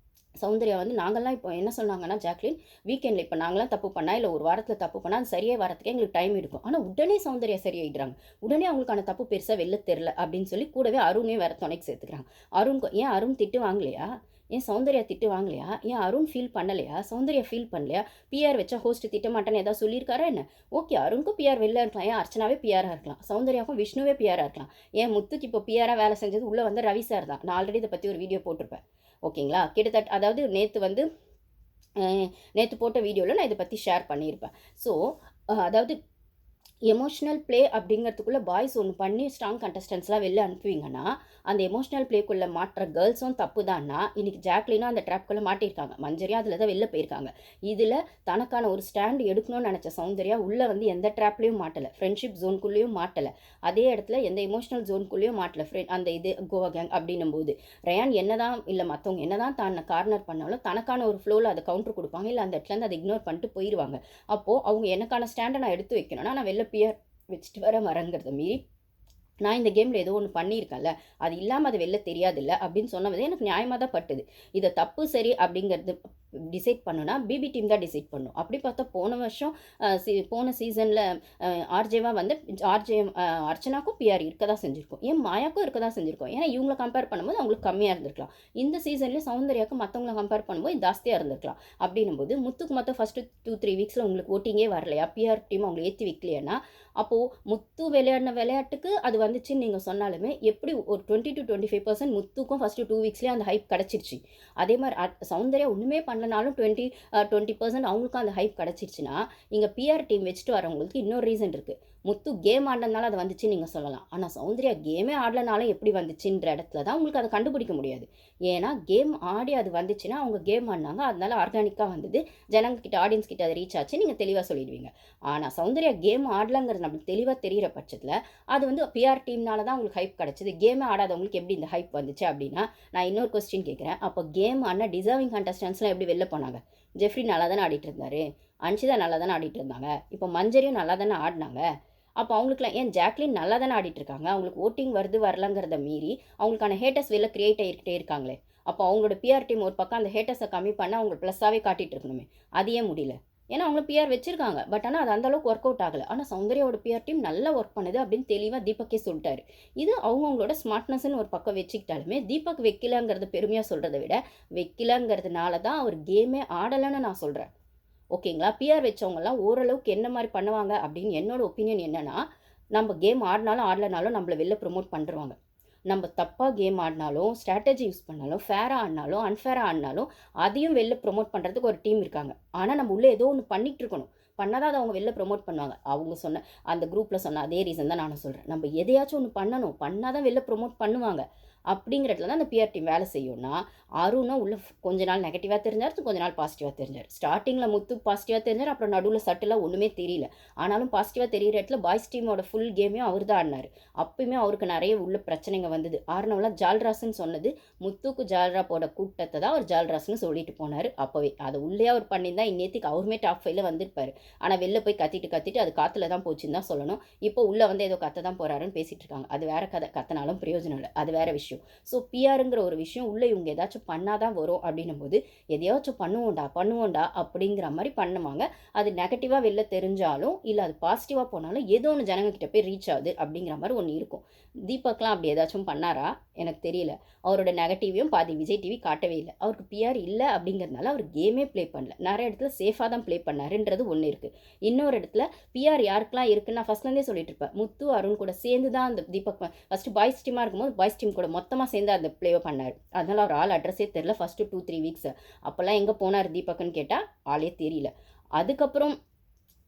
சௌந்தர்யா வந்து நாங்கள்லாம் இப்போ என்ன சொன்னாங்கன்னா ஜாக்லின், வீக்கெண்டில் இப்போ நாங்களாம் தப்பு பண்ணால் இல்லை ஒரு வாரத்தில் தப்பு பண்ணால் அது சரியாக வரத்துக்கே எங்களுக்கு டைம் எடுக்கும். ஆனால் உடனே சௌந்தர்யா சரியாயிடுறாங்க. உடனே அவங்களுக்கான தப்பு பெருசாக வெளில தெரில அப்படின்னு சொல்லி கூடவே அருணையும் வேறு துணைக்கு சேர்த்துக்கிறாங்க. ஏன் அருண் திட்டு வாங்கலையா? ஏன் சௌந்தர்யா திட்டு வாங்கலையா? ஏன் அருண் ஃபீல் பண்ணலையா? சௌந்தர்யா ஃபீல் பண்ணலையா? பிஆர் வச்சா ஹோஸ்ட் திட்ட மாட்டேன்னு ஏதாவது சொல்லியிருக்காரா என்ன? ஓகே, அருணுக்கும் பிஆர் வெளில இருக்கலாம். ஏன் அர்ச்சனாவே பிஆராக இருக்கலாம், சௌந்தர்யாவுக்கும் விஷ்ணுவே பிஆராக இருக்கலாம். ஏன் முத்துக்கு இப்போ பிஆராக வேலை செஞ்சது உள்ளே வந்து ரவி சார் தான். நான் ஆல்ரெடி இதை பற்றி ஒரு வீடியோ போட்டிருப்பேன். ஓகேங்களா? கிட்டத்தட்ட அதாவது நேற்று போட்ட வீடியோவில் நான் இதை பற்றி ஷேர் பண்ணியிருப்பேன். ஸோ அதாவது எமோஷ்னல் ப்ளே அப்படிங்கிறதுக்குள்ளே பாய்ஸ் ஒன்று பண்ணி ஸ்ட்ராங் கண்டஸ்டன்ஸ்லாம் வெளில அனுப்புவீங்கன்னா அந்த எமோஷ்னல் ப்ளேக்குள்ளே மாட்டுற கேர்ள்ஸும் தப்பு தான்னா இன்றைக்கி ஜாக்லினும் அந்த ட்ராப்குள்ளே மாட்டியிருக்காங்க. மஞ்சரியா அதில் தான் வெளில போயிருக்காங்க. இதில் தனக்கான ஒரு ஸ்டாண்டு எடுக்கணும்னு நினச்ச சௌந்தர்யா உள்ளே வந்து எந்த ட்ராப்லேயும் மாட்டலை, ஃப்ரெண்ட்ஷிப் ஜோனுக்குள்ளேயும் மாட்டலை, அதே இடத்துல எந்த எமோஷ்னல் ஜோனுக்குள்ளேயும் மாட்டலை. அந்த இது கோவா கேங் அப்படின்னும் போது ரயான் என்னதான் இல்லை மற்றவங்க என்னதான் தான் கார்னர் பண்ணாலும் தனக்கான ஒரு ஃப்ளோவில் அதை கவுண்டர் கொடுப்பாங்க, இல்லை அந்த இடத்துலேருந்து அதை இக்னோர் பண்ணிட்டு போயிடுவாங்க. அப்போது அவங்க எனக்கான ஸ்டாண்டை நான் எடுத்து வைக்கணும்னா நான் வெளில பியர் வச்சுட்டு வர வரங்கிறத மீறி நான் இந்த கேமில் ஏதோ ஒன்று பண்ணியிருக்கேன்ல, அது இல்லாமல் அது வெளில தெரியாதில்ல அப்படின்னு சொன்னது எனக்கு நியாயமாக தான் பட்டுது. இதை தப்பு சரி அப்படிங்கிறது டிசைட் பண்ணுன்னா பிபி டீம் தான் டிசைட் பண்ணும். அப்படி பார்த்தா போன சீசனில் ஆர்ஜேவாக வந்து அர்ச்சனாக்கும் பிஆர் இருக்க தான் செஞ்சுருக்கோம், ஏன் மாயாக்கும் இருக்க தான் செஞ்சுருக்கோம். ஏன்னா இவங்களை கம்பேர் பண்ணும்போது அவங்களுக்கு கம்மியாக இருந்திருக்கலாம். இந்த சீசன்லேயே சௌந்தர்யாவுக்கு மற்றவங்களை கம்பேர் பண்ணும்போது ஜாஸ்தியாக இருந்திருக்கலாம். அப்படின்னும் போது முத்துக்கு மொத்தம் ஃபஸ்ட்டு 2-3 வீக்ஸில் உங்களுக்கு ஓட்டிங்கே வரலையா, பிஆர் டீம் அவங்களை ஏற்றி வைக்கலையானா அப்போது முத்து விளையாடின விளையாட்டுக்கு அது வந்துச்சுன்னு நீங்கள் சொன்னாலுமே எப்படி ஒரு 20-25% முத்துக்கும் ஃபஸ்ட்டு 2 வீக்ஸ்லேயே அந்த ஹைப் கிடச்சிருச்சு. அதே மாதிரி சௌந்தர்யா ஒன்றுமே பண்ணலனாலும் 20% அவங்களுக்கும் அந்த ஹைப் கிடச்சிருச்சுன்னா இங்கே பிஆர் டீம் வச்சுட்டு வரவங்களுக்கு இன்னொரு ரீசன் இருக்குது. முத்து கேம் ஆடினதுனால அது வந்துச்சுன்னு நீங்கள் சொல்லலாம். ஆனால் சௌந்தர்யா கேமே ஆடலனாலும் எப்படி வந்துச்சுன்ற இடத்துல தான் உங்களுக்கு அதை கண்டுபிடிக்க முடியாது. ஏன்னா கேம் ஆடி அது வந்துச்சுன்னா அவங்க கேம் ஆடினாங்க, அதனால ஆர்கானிக்காக வந்தது, ஜனங்கக்கிட்ட ஆடியன்ஸ் கிட்ட அதை ரீச் ஆச்சு, நீங்கள் தெளிவாக சொல்லிடுவீங்க. ஆனால் சௌந்தர்யா கேம் ஆடலங்கிறது நம்மளுக்கு தெளிவாக தெரிகிற பட்சத்தில் அது வந்து பிஆர் டீம்னால தான் உங்களுக்கு ஹைப் கிடச்சிது. கேமே ஆடாதவங்களுக்கு எப்படி இந்த ஹைப் வந்துச்சு அப்படின்னா நான் இன்னொரு கொஸ்டின் கேட்குறேன். அப்போ கேம் ஆனால் டிசர்விங் கண்டஸ்டன்ஸ்லாம் எப்படி வெளில போனாங்க? ஜெஃப்ரி நல்லா தானே ஆடிட்டு இருந்தார், அன்ஷிதா நல்லா தானே ஆடிட்டு இருந்தாங்க, இப்போ மஞ்சரியும் நல்லா தானே ஆடினாங்க. அப்போ அவங்களுக்குலாம் ஏன் ஜாக்லின் நல்லா தானே ஆடிட்டு இருக்காங்க, அவங்களுக்கு ஓட்டிங் வருது வரலங்கிறத மீறி அவங்களுக்கான ஹேட்டர்ஸ் வெளில கிரியேட் ஆகிக்கிட்டே இருக்காங்களே. அப்போ அவங்களோட பிஆர் டீம் ஒரு பக்கம் அந்த ஹேட்டர்ஸை கம்மி பண்ண அவங்க ப்ளஸ்ஸாகவே காட்டிகிட்டு இருக்கணுமே, அது ஏன் முடியல? ஏன்னா அவங்க பிஆர் வச்சிருக்காங்க, பட் ஆனால் அது அந்தளவுக்கு ஒர்க் அவுட் ஆகலை. ஆனால் சௌந்தர்யாவோட பிஆர் டீம் நல்லா ஒர்க் பண்ணுது அப்படின்னு தெளிவாக தீபக்கே சொல்லிட்டாரு. இது அவங்களோட ஸ்மார்ட்னஸ்ன்னு ஒரு பக்கம் வச்சுக்கிட்டாலுமே தீபக் வைக்கலங்கிறது பெருமையாக சொல்கிறத விட வைக்கலங்கிறதுனால தான் அவர் கேமே ஆடலைன்னு நான் சொல்கிறேன். ஓகேங்களா? பிஆர் வச்சவங்கலாம் ஓரளவுக்கு என்ன மாதிரி பண்ணுவாங்க அப்படின்னு என்னோட ஒப்பீனியன் என்னென்னா, நம்ம கேம் ஆடினாலும் ஆடலைனாலும் நம்மளை வெளில ப்ரொமோட் பண்ணுறாங்க. நம்ம தப்பாக கேம் ஆடினாலும் ஸ்ட்ராட்டஜி யூஸ் பண்ணாலும் ஃபேராக ஆடினாலும் அன்ஃபேராக ஆடினாலும் அதையும் வெளில ப்ரொமோட் பண்ணுறதுக்கு ஒரு டீம் இருக்காங்க. ஆனால் நம்ம உள்ளே ஏதோ ஒன்று பண்ணிகிட்டு இருக்கணும், பண்ணாதான் அதை அவங்க வெளில ப்ரொமோட் பண்ணுவாங்க. அவங்க சொன்ன அந்த குரூப்பில் சொன்ன அதே ரீசன் தான் நானும் சொல்கிறேன். நம்ம எதையாச்சும் ஒன்று பண்ணணும், பண்ணால் தான் வெளில ப்ரொமோட் பண்ணுவாங்க. அப்படிங்கிற இடத்துல தான் அந்த பிஆர் டீம் வேலை செய்யும்னா அருணும் உள்ள கொஞ்ச நாள் நெகட்டிவாக தெரிஞ்சார், கொஞ்ச நாள் பாசிட்டிவாக தெரிஞ்சார். ஸ்டார்டிங்கில் முத்து பாசிட்டிவாக தெரிஞ்சார், அப்புறம் நடுவில் சட்டிலாக ஒன்றுமே தெரியல. ஆனாலும் பாசிட்டிவாக தெரிகிற இடத்துல பாய்ஸ் டீமோட ஃபுல் கேமையும் அவர் தான் ஆடினார். அப்பயுமே அவருக்கு நிறைய உள்ள பிரச்சனைங்க வந்தது. ஆறுனவெல்லாம் ஜால்ராஸ்ன்னு சொன்னது முத்துக்கு ஜால்ரா போட கூட்டத்தை தான் அவர் ஜால்ராஸ்ன்னு சொல்லிட்டு போனார். அப்போவே அதை உள்ளே அவர் பண்ணியிருந்தா இன்னேத்துக்கு அவருமே டாப் 5ல வந்திருப்பார். ஆனால் வெளில போய் கத்திட்டு அது காற்றுல தான் போச்சுன்னு தான் சொல்லணும். இப்போ உள்ளே வந்து ஏதோ கத்த தான் போகிறாருன்னு பேசிகிட்டு இருக்காங்க. அது வேற கதை, கத்தினாலும் பிரயோஜனம் இல்லை, அது வேற விஷயம். ஸோ பிஆருங்கிற ஒரு விஷயம் உள்ளே இவங்க ஏதாச்சும் பண்ணாதான் வரும் அப்படின்னும் போது எதையாச்சும் பண்ணுவோண்டா அப்படிங்கிற மாதிரி பண்ணுவாங்க. அது நெகட்டிவாக வெளில தெரிஞ்சாலும் இல்லை அது பாசிட்டிவாக போனாலும் ஏதோ ஒன்று ஜனங்கக்கிட்ட போய் ரீச் ஆகுது அப்படிங்கிற மாதிரி ஒன்று இருக்கும். தீபக்லாம் அப்படி ஏதாச்சும் பண்ணாரா எனக்கு தெரியல. அவரோட நெகட்டிவையும் பாதி விஜய் டிவி காட்டவே இல்லை. அவருக்கு பிஆர் இல்லை அப்படிங்கிறதுனால அவர் கேமே ப்ளே பண்ணல. நிறைய இடத்துல சேஃபாக தான் ப்ளே பண்ணாருன்றது ஒன்று இருக்குது. இன்னொரு இடத்துல பிஆர் யாருக்கெல்லாம் இருக்குன்னு நான் ஃபஸ்ட்லேருந்தே சொல்லிட்டு இருப்பேன். முத்து அருண் கூட சேர்ந்து தான் அந்த தீபக் ஃபஸ்ட்டு பாய்ஸ் டீமாக இருக்கும்போது பாய்ஸ் டீம் கூட மொத்தமாக சேர்ந்து அந்த ப்ளேவை பண்ணார். அதனால் அவர் ஆள் அட்ரஸே தெரில ஃபஸ்ட்டு 2-3 வீக்ஸ். அப்போல்லாம் எங்கே போனார் தீபக்னு கேட்டால் ஆளே தெரியல. அதுக்கப்புறம்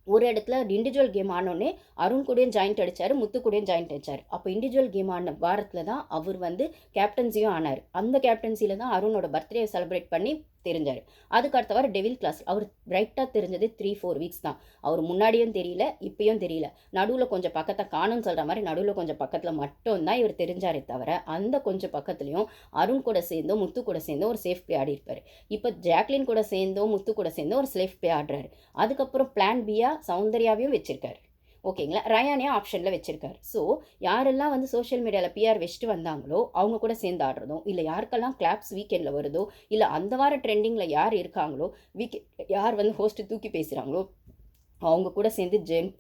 ஒரு இடத்துல இண்டிவிஜுவல் கேம் ஆனோடனே அருண் கூடயும் ஜாயிண்ட் அடித்தார், முத்து கூடயும் ஜாயிண்ட் அடித்தார். அப்போ இண்டிவிஜுவல் கேம் ஆன வாரத்தில் தான் அவர் வந்து கேப்டன்சியும் ஆனார். அந்த கேப்டன்சியில் தான் அருணோட பர்த்டே செலிப்ரேட் பண்ணி தெரிஞ்சார். அதுக்கு அடுத்த வாரம் டெவில் கிளாஸ். அவர் பிரைட்டாக தெரிஞ்சது 3-4 வீக்ஸ் தான். அவர் முன்னாடியும் தெரியல, இப்பயும் தெரியல. நடுவில் கொஞ்சம் பக்கத்தை காணும்னு சொல்கிற மாதிரி நடுவில் கொஞ்சம் பக்கத்தில் மட்டும்தான் இவர் தெரிஞ்சாரே தவிர, அந்த கொஞ்சம் பக்கத்துலையும் அருண் கூட சேர்ந்தோ முத்து கூட சேர்ந்தோ ஒரு சேஃப் ப்ளே ஆடி இருப்பார். இப்போ ஜாக்லின் கூட சேர்ந்தோ முத்து கூட சேர்ந்தோ ஒரு சேஃப் ப்ளே ஆடுறாரு. அதுக்கப்புறம் பிளான் பியா சௌந்தர்யாவையும் வச்சிருக்காரு. ஓகேங்களா, ரயானையும் ஆப்ஷனில் வச்சுருக்காரு. ஸோ யாரெல்லாம் வந்து சோஷியல் மீடியாவில் பிஆர் வச்சுட்டு வந்தாங்களோ அவங்க கூட சேர்ந்து ஆடுறதும், இல்லை யாருக்கெல்லாம் கிளாப்ஸ் வீக்கெண்டில் வருதோ, இல்லை அந்த வார ட்ரெண்டிங்கில் யார் இருக்காங்களோ, யார் வந்து ஹோஸ்ட்டு தூக்கி பேசுகிறாங்களோ அவங்க கூட சேர்ந்து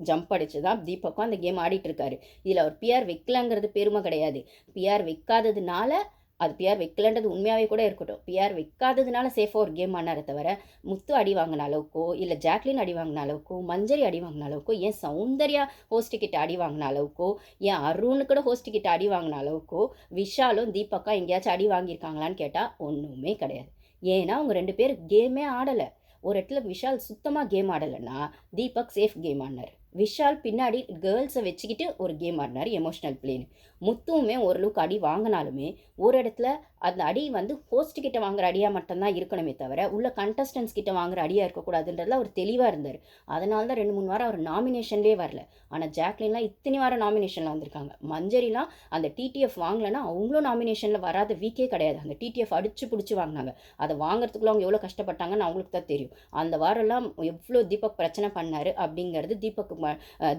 ஜம்ப் அடித்து தான் தீபக்கும் அந்த கேம் ஆடிட்டுருக்காரு. இதில் அவர் பிஆர் வைக்கலங்கிறது பெருமை கிடையாது. பிஆர் வைக்காததுனால, அது பிஆர் வைக்கலன்றது உண்மையாகவே கூட இருக்கட்டும், பிஆர் வைக்காததுனால சேஃபாக ஒரு கேம் ஆனாரே தவிர, முத்து அடி வாங்கின அளவுக்கோ, இல்லை ஜாக்லின் அடி வாங்கின அளவுக்கோ, மஞ்சரி அடி வாங்கின அளவுக்கோ, ஏன் சௌந்தர்யா ஹோஸ்ட்டுக்கிட்ட அடி வாங்கின அளவுக்கோ, ஏன் அருண் கூட ஹோஸ்ட்டுக்கிட்ட அடி வாங்கின அளவுக்கோ, விஷாலும் தீபக்கா எங்கேயாச்சும் அடி வாங்கியிருக்காங்களான்னு கேட்டால் ஒன்றுமே கிடையாது. ஏன்னா அவங்க 2 பேர் கேமே ஆடலை. ஒரு இடத்துல விஷால் சுத்தமாக கேம் ஆடலைன்னா தீபக் சேஃப் கேம் ஆடினார். விஷால் பின்னாடி கேர்ள்ஸை வச்சுக்கிட்டு ஒரு கேம் ஆடினார் எமோஷ்னல் பிளேன்னு. முத்துவுமே ஓரளவுக்கு அடி வாங்கினாலுமே ஒரு இடத்துல அந்த அடி வந்து ஹோஸ்ட் கிட்ட வாங்குற அடியாக மட்டும்தான் இருக்கணுமே தவிர உள்ள கண்டஸ்டன்ஸ் கிட்ட வாங்குற அடியாக இருக்கக்கூடாதுன்றதுல அவர் தெளிவாக இருந்தார். அதனால தான் 2-3 வாரம் அவர் நாமினேஷன்லேயே வரல. ஆனால் ஜாக்லின்லாம் இத்தனை வாரம் நாமினேஷனில் வந்திருக்காங்க. மஞ்சரிலாம் அந்த டிடிஎஃப் வாங்கலைன்னா அவங்களும் நாமினேஷனில் வராத வீக்கே கிடையாது. அந்த டிடிஎஃப் அடித்து பிடிச்சி வாங்கினாங்க. அதை வாங்குறதுக்குள்ள அவங்க எவ்வளோ கஷ்டப்பட்டாங்கன்னு அவங்களுக்கு தான் தெரியும். அந்த வாரம்லாம் எவ்வளோ தீபக் பிரச்சனை பண்ணார் அப்படிங்கிறது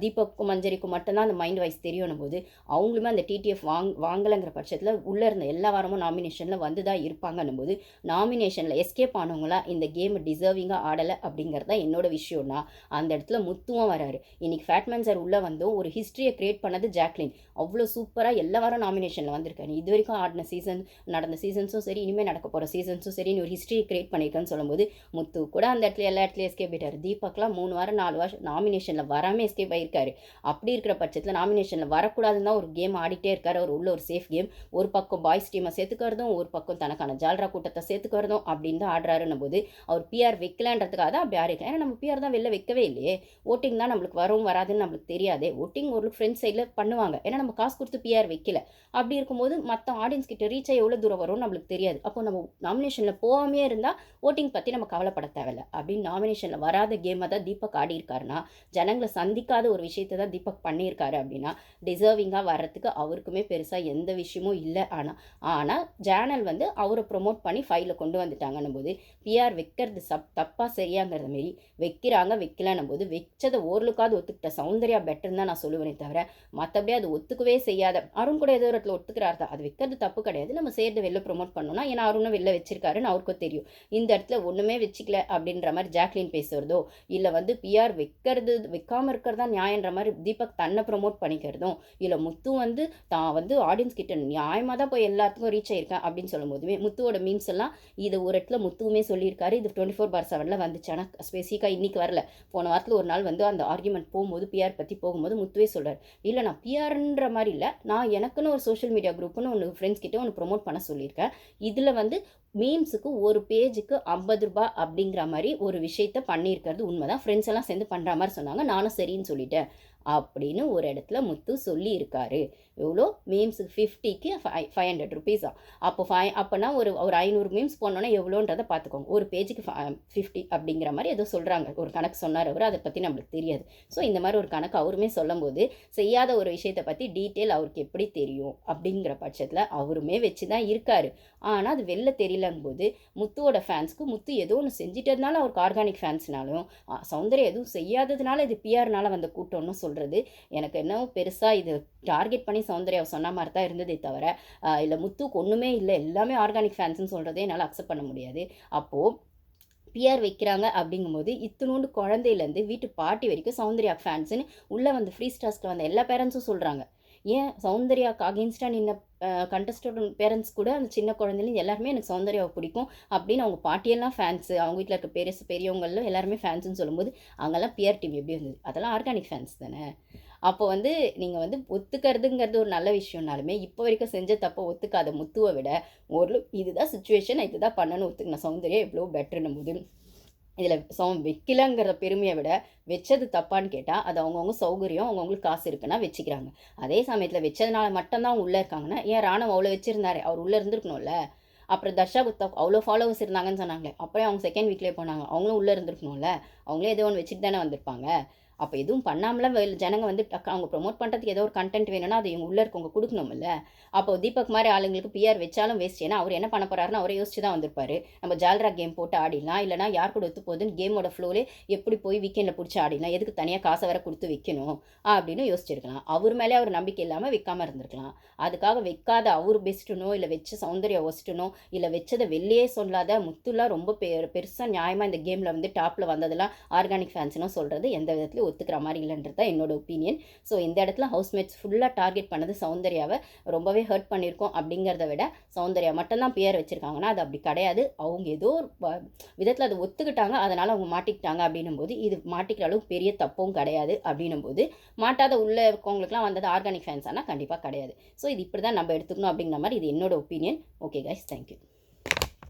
தீபக்கும் மஞ்சரிக்கும் மட்டும்தான் அந்த மைண்ட் வைஸ் தெரியணும் போது அவங்களுமே அந்த டிடிஎஃப் வாங்கலைங்கிற பட்சத்தில் உள்ளே இருந்த எல்லா வாரமும் நாமினேஷனில் வந்து தான் இருப்பாங்கன்னும் போது நாமினேஷனில் எஸ்கேப் ஆனவங்களாம் இந்த கேம் டிசர்விங்காக ஆடலை அப்படிங்கிறது தான் என்னோட விஷயம்னா அந்த இடத்துல முத்துவும் வராரு. இன்னைக்கு ஃபேட்மேன் சார் உள்ளே வந்தோம் ஒரு ஹிஸ்ட்ரியை கிரியேட் பண்ணது ஜாக்லின். அவ்வளோ சூப்பராக எல்லா வாரம் நாமினேஷனில் வந்திருக்காரு. இது வரைக்கும் ஆடின நடந்த சீசன்ஸும் சரி, இனிமேல் நடக்க போகிற சீசன்ஸும் சரி, ஒரு ஹிஸ்ட்ரியை கிரியேட் பண்ணியிருக்கேன்னு சொல்லும்போது முத்து கூட அந்த இடத்துல எல்லா இடத்துலையும் எஸ்கேப் ஆகிட்டார். தீபக்லாம் 3 வாரம் 4 வாரம் நாமினேஷனில் வராமல் எஸ்கேப் ஆகியிருக்காரு. அப்படி இருக்கிற பட்சத்தில் நாமினேஷனில் வரக்கூடாதுன்னு தான் ஒரு கேம் ஆடிட்டே இருக்காரு. அவர் உள்ள ஒரு சேஃப் கேம், ஒரு பக்கம் பாய்ஸ் டீமை சேர்த்துக்கிறதும், ஒரு பக்கம் தனக்கான ஜால்ரா கூட்டத்தை சேர்த்துக்கிறதும் அப்படின்னு தான் ஆடுறாருன்னும் போது அவர் பிஆர் வைக்கலான்றதுக்காக தான் அப்படி ஆடிருக்கலாம். ஏன்னா நம்ம பிஆர் தான் வெளில வைக்கவே இல்லையே. ஓட்டிங் தான் நம்மளுக்கு வரும் வராதுன்னு நம்மளுக்கு தெரியாதே. ஓட்டிங் ஒரு ஃப்ரெண்ட்ஸ் சைடில் பண்ணுவாங்க. ஏன்னா நம்ம காசு கொடுத்து பிஆர் வைக்கல. அப்படி இருக்கும்போது மற்ற ஆடியன்ஸ் கிட்ட ரீச் ஆகி எவ்வளோ தூரம் வரும்னு நம்மளுக்கு தெரியாது. அப்போ நம்ம நாமினேஷனில் போகாமே இருந்தால் ஓட்டிங் பற்றி நம்ம கவலைப்பட தேவையில்லை. அப்படின்னு நாமினேஷனில் வராத கேமை தான் தீபக் ஆடி இருக்காருன்னா, ஜனங்களை சந்திக்காத ஒரு விஷயத்தை தான் தீபக் பண்ணியிருக்காரு அப்படின்னா டிசர்விங்காக வர்றதுக்கு அவருக்குமே பெருசாக எந்த விஷயமும் இல்லை. ஆனால் சேனல் வந்து அவரை ப்ரொமோட் பண்ணி ஃபைலில் கொண்டு வந்துட்டாங்கன்னும் போது பிஆர் வைக்கிறது தப்பாக சரியாங்கிறத மாரி வைக்கிறாங்க. வைக்கலன்னும் போது வச்சதை ஓரளவுக்காவது ஒத்துக்கிட்ட சௌந்தர்யா பெட்டர்னு தான் நான் சொல்லுவேனே தவிர மற்றபடி அது ஒத்துக்கவே செய்யாத அருண் கூட ஏதோ இடத்துல ஒத்துக்கிறாரு தான். அது வைக்கிறது தப்பு கிடையாது. நம்ம சேர்ந்து வெளில ப்ரொமோட் பண்ணோம்னா ஏன்னா அருணும் வெளில வச்சிருக்காருன்னு அவருக்கும் தெரியும். இந்த இடத்துல ஒன்றுமே வச்சுக்கல அப்படின்ற மாதிரி ஜாக்லின் பேசுகிறதோ இல்லை வந்து பிஆர் வைக்காமல் இருக்கிறதா நியாயன்ற மாதிரி தீபக் தன்னை ப்ரொமோட் பண்ணிக்கிறதும் இல்லை முத்து வந்து தான் வந்து ஆடியன்ஸ் கிட்ட நியாயமாக தான் போய் எல்லாத்துக்கும் ரீச் ஆயிருக்கேன் அப்படின்னு சொல்லும் போதுமே முத்துவோட மீம்ஸ் எல்லாம் இது ஒரு இடத்துல முத்துவுமே சொல்லியிருக்காரு. இது 24/7 வந்துச்சு. ஆனால் ஸ்பெசிஃபிக்காக இன்னைக்கு வரல. போன வாரத்தில் ஒரு நாள் வந்து அந்த ஆர்குமெண்ட் போகும்போது பிஆர் பற்றி போகும்போது முத்துவே சொல்கிறார், இல்லை நான் பிஆர்ன்ற மாதிரி இல்லை, நான் எனக்குன்னு ஒரு சோஷியல் மீடியா குரூப்னு ஒன்று ஃப்ரெண்ட்ஸ் கிட்ட ஒன்று ப்ரொமோட் பண்ண சொல்லியிருக்கேன். இதில் வந்து மீம்ஸுக்கு ஒரு பேஜுக்கு 50 ரூபா அப்படிங்கிற மாதிரி ஒரு விஷயத்த பண்ணியிருக்கிறது உண்மைதான். ஃப்ரெண்ட்ஸ் எல்லாம் சேர்ந்து பண்ணுற மாதிரி சொன்னாங்க, நானும் சரின்னு சொல்லிட்டேன் அப்படின்னு ஒரு இடத்துல முத்து சொல்லியிருக்காரு. எவ்வளோ மீம்ஸுக்கு 50க்கு 500 ருபீஸா? அப்போனா ஒரு 500 மீம்ஸ் போனோன்னா எவ்வளோன்றதை பார்த்துக்கோங்க. ஒரு பேஜுக்கு 50 அப்படிங்கிற மாதிரி ஏதோ சொல்கிறாங்க. ஒரு கணக்கு சொன்னார் அவர், அதை பற்றி நம்மளுக்கு தெரியாது. ஸோ இந்த மாதிரி ஒரு கணக்கு அவருமே சொல்லும்போது செய்யாத ஒரு விஷயத்தை பற்றி டீட்டெயில் அவருக்கு எப்படி தெரியும் அப்படிங்கிற பட்சத்தில் அவருமே வச்சு தான் இருக்காரு. ஆனால் அது வெளில தெரியலங்கும் போது முத்துவோட ஃபேன்ஸ்க்கு முத்து ஏதோ ஒன்று செஞ்சிட்டதுனால அவருக்கு ஆர்கானிக் ஃபேன்ஸ்னாலும் சௌந்தர்யா எதுவும் செய்யாததுனால இது பிஆர்னால வந்த கூட்டம்னு சொல்கிறது எனக்கு என்னவோ பெருசாக இது டார்கெட் பண்ணி சௌந்தர்யாவை சொன்ன மாதிரி தான் இருந்ததே தவிர இல்லை முத்துக்கு ஒன்றுமே இல்லை எல்லாமே ஆர்கானிக் ஃபேன்ஸ்ன்னு சொல்கிறதே என்னால் அக்செப்ட் பண்ண முடியாது. அப்போது பிஆர் வைக்கிறாங்க அப்படிங்கும்போது இத்தினோண்டு குழந்தையிலேருந்து வீட்டு பாட்டி வரைக்கும் சௌந்தர்யா ஃபேன்ஸுன்னு உள்ளே வந்து ஃப்ரீ ஸ்டாஸ்க்கு வந்த எல்லா பேரண்ட்ஸும் சொல்கிறாங்க. ஏன் சௌந்தர்யாவுக்கு அகெயின்ஸ்டாக நின்ன கண்டஸ்டோட பேரண்ட்ஸ் கூட அந்த சின்ன குழந்தைலேருந்து எல்லாருமே எனக்கு சௌந்தர்யாவை பிடிக்கும் அப்படின்னு அவங்க பாட்டியெல்லாம் ஃபேன்ஸு, அவங்க வீட்டில் இருக்க பெரியவங்களும் எல்லாருமே ஃபேன்ஸுன்னு சொல்லும்போது அங்கெல்லாம் பிஆர் டீம் எப்படி இருந்தது? அதெல்லாம் ஆர்கானிக் ஃபேன்ஸ் தானே. அப்போ வந்து நீங்கள் வந்து ஒத்துக்கிறதுங்கிறது ஒரு நல்ல விஷயம்னாலுமே இப்போ வரைக்கும் செஞ்ச தப்பை ஒத்துக்காத முத்துவை விட இதுதான் சுச்சுவேஷன், இதுதான் பண்ணணும்னு ஒத்துக்கின சௌந்தர்யா எவ்வளோ பெட்டர்னும் போது இதில் வைக்கலங்கிற பெருமையை விட வச்சது தப்பான்னு கேட்டால் அது அவங்கவுங்க சௌகரியம், அவங்கவுங்களுக்கு காசு இருக்குன்னா வச்சுக்கிறாங்க. அதே சமயத்தில் வச்சதுனால மட்டும்தான் உள்ளே இருக்காங்கன்னா ஏன் ராணுவ அவ்வளோ வச்சுருந்தாரு, அவர் உள்ளே இருந்திருக்கணும்ல. அப்புறம் தர்ஷா குப்தா அவ்வளோ ஃபாலோவர்ஸ் இருந்தாங்கன்னு சொன்னாங்களே, அப்புறம் அவங்க செகண்ட் வீக்லேயே போனாங்க, அவங்களும் உள்ளே இருந்திருக்கணும்ல. அவங்களே ஏதோ ஒன்று வச்சுட்டு தானே வந்திருப்பாங்க. அப்போ எதுவும் பண்ணாமலாம் ஜனங்க வந்து அவங்க ப்ரொமோட் பண்ணுறதுக்கு ஏதோ ஒரு கண்டென்ட் வேணும்னா அது இவங்க உள்ளே இருக்கவங்க கொடுக்கணும்ல. அப்போ தீபக் மாதிரி ஆளுங்களுக்கு பிஆர் வச்சாலும் வேஸ்ட். ஏன்னா அவர் என்ன பண்ண போறாருன்னு அவரே யோசிச்சு தான் வந்திருப்பாரு. நம்ம ஜால்ரா கேம் போட்டு ஆடிடலாம், இல்லைனா யார் கூட ஒத்து போகுதுன்னு கேமோட ஃப்ளோலே எப்படி போய் வீக்கெண்டில் பிடிச்சி ஆடிடலாம், எதுக்கு தனியாக காசை வேற கொடுத்து வைக்கணும் அப்படின்னு யோசிச்சிருக்கலாம். அவர் மேலே அவர் நம்பிக்கை இல்லாமல் வைக்காமல் இருந்திருக்கலாம். அதுக்காக வைக்காத அவர் பெஸ்ட்டுனோ இல்லை வச்ச சௌந்தர்யா ஒஸ்ட்டுனோ இல்லை வச்சதை வெளியே சொல்லாத முத்துலாம் ரொம்ப பெருசாக நியாயமாக இந்த கேமில் வந்து டாப்பில் வந்ததெல்லாம் ஆர்கானிக் ஃபேன்ஸ்னோ சொல்கிறது எந்த விதத்துலையும் ஒத்துக்கிற மாதிரி இல்லைன்றது தான் என்னோட ஒப்பீனியன். ஸோ இந்த இடத்துல ஹவுஸ்மேட்ஸ் ஃபுல்லாக டார்கெட் பண்ணது சௌந்தர்யாவை ரொம்பவே ஹர்ட் பண்ணியிருக்கோம். அப்படிங்கிறத விட சௌந்தர்யா மட்டும்தான் பேர் வச்சுருக்காங்கன்னா அது அப்படி கிடையாது. அவங்க ஏதோ ஒரு விதத்தில் அதை ஒத்துக்கிட்டாங்க, அதனால் அவங்க மாட்டிக்கிட்டாங்க அப்படின்னும் போது இது மாட்டிக்கிற அளவுக்கு பெரிய தப்பும் கிடையாது. அப்படின்னும் போது மாட்டாத உள்ளே இருக்கவங்களுக்குலாம் வந்தது ஆர்கானிக் ஃபேன்ஸ் ஆனால் கண்டிப்பாக கிடையாது. ஸோ இது இப்படி தான் நம்ம எடுத்துக்கணும் அப்படிங்கிற மாதிரி இது என்னோட ஒப்பீனியன். Okay guys, thank you.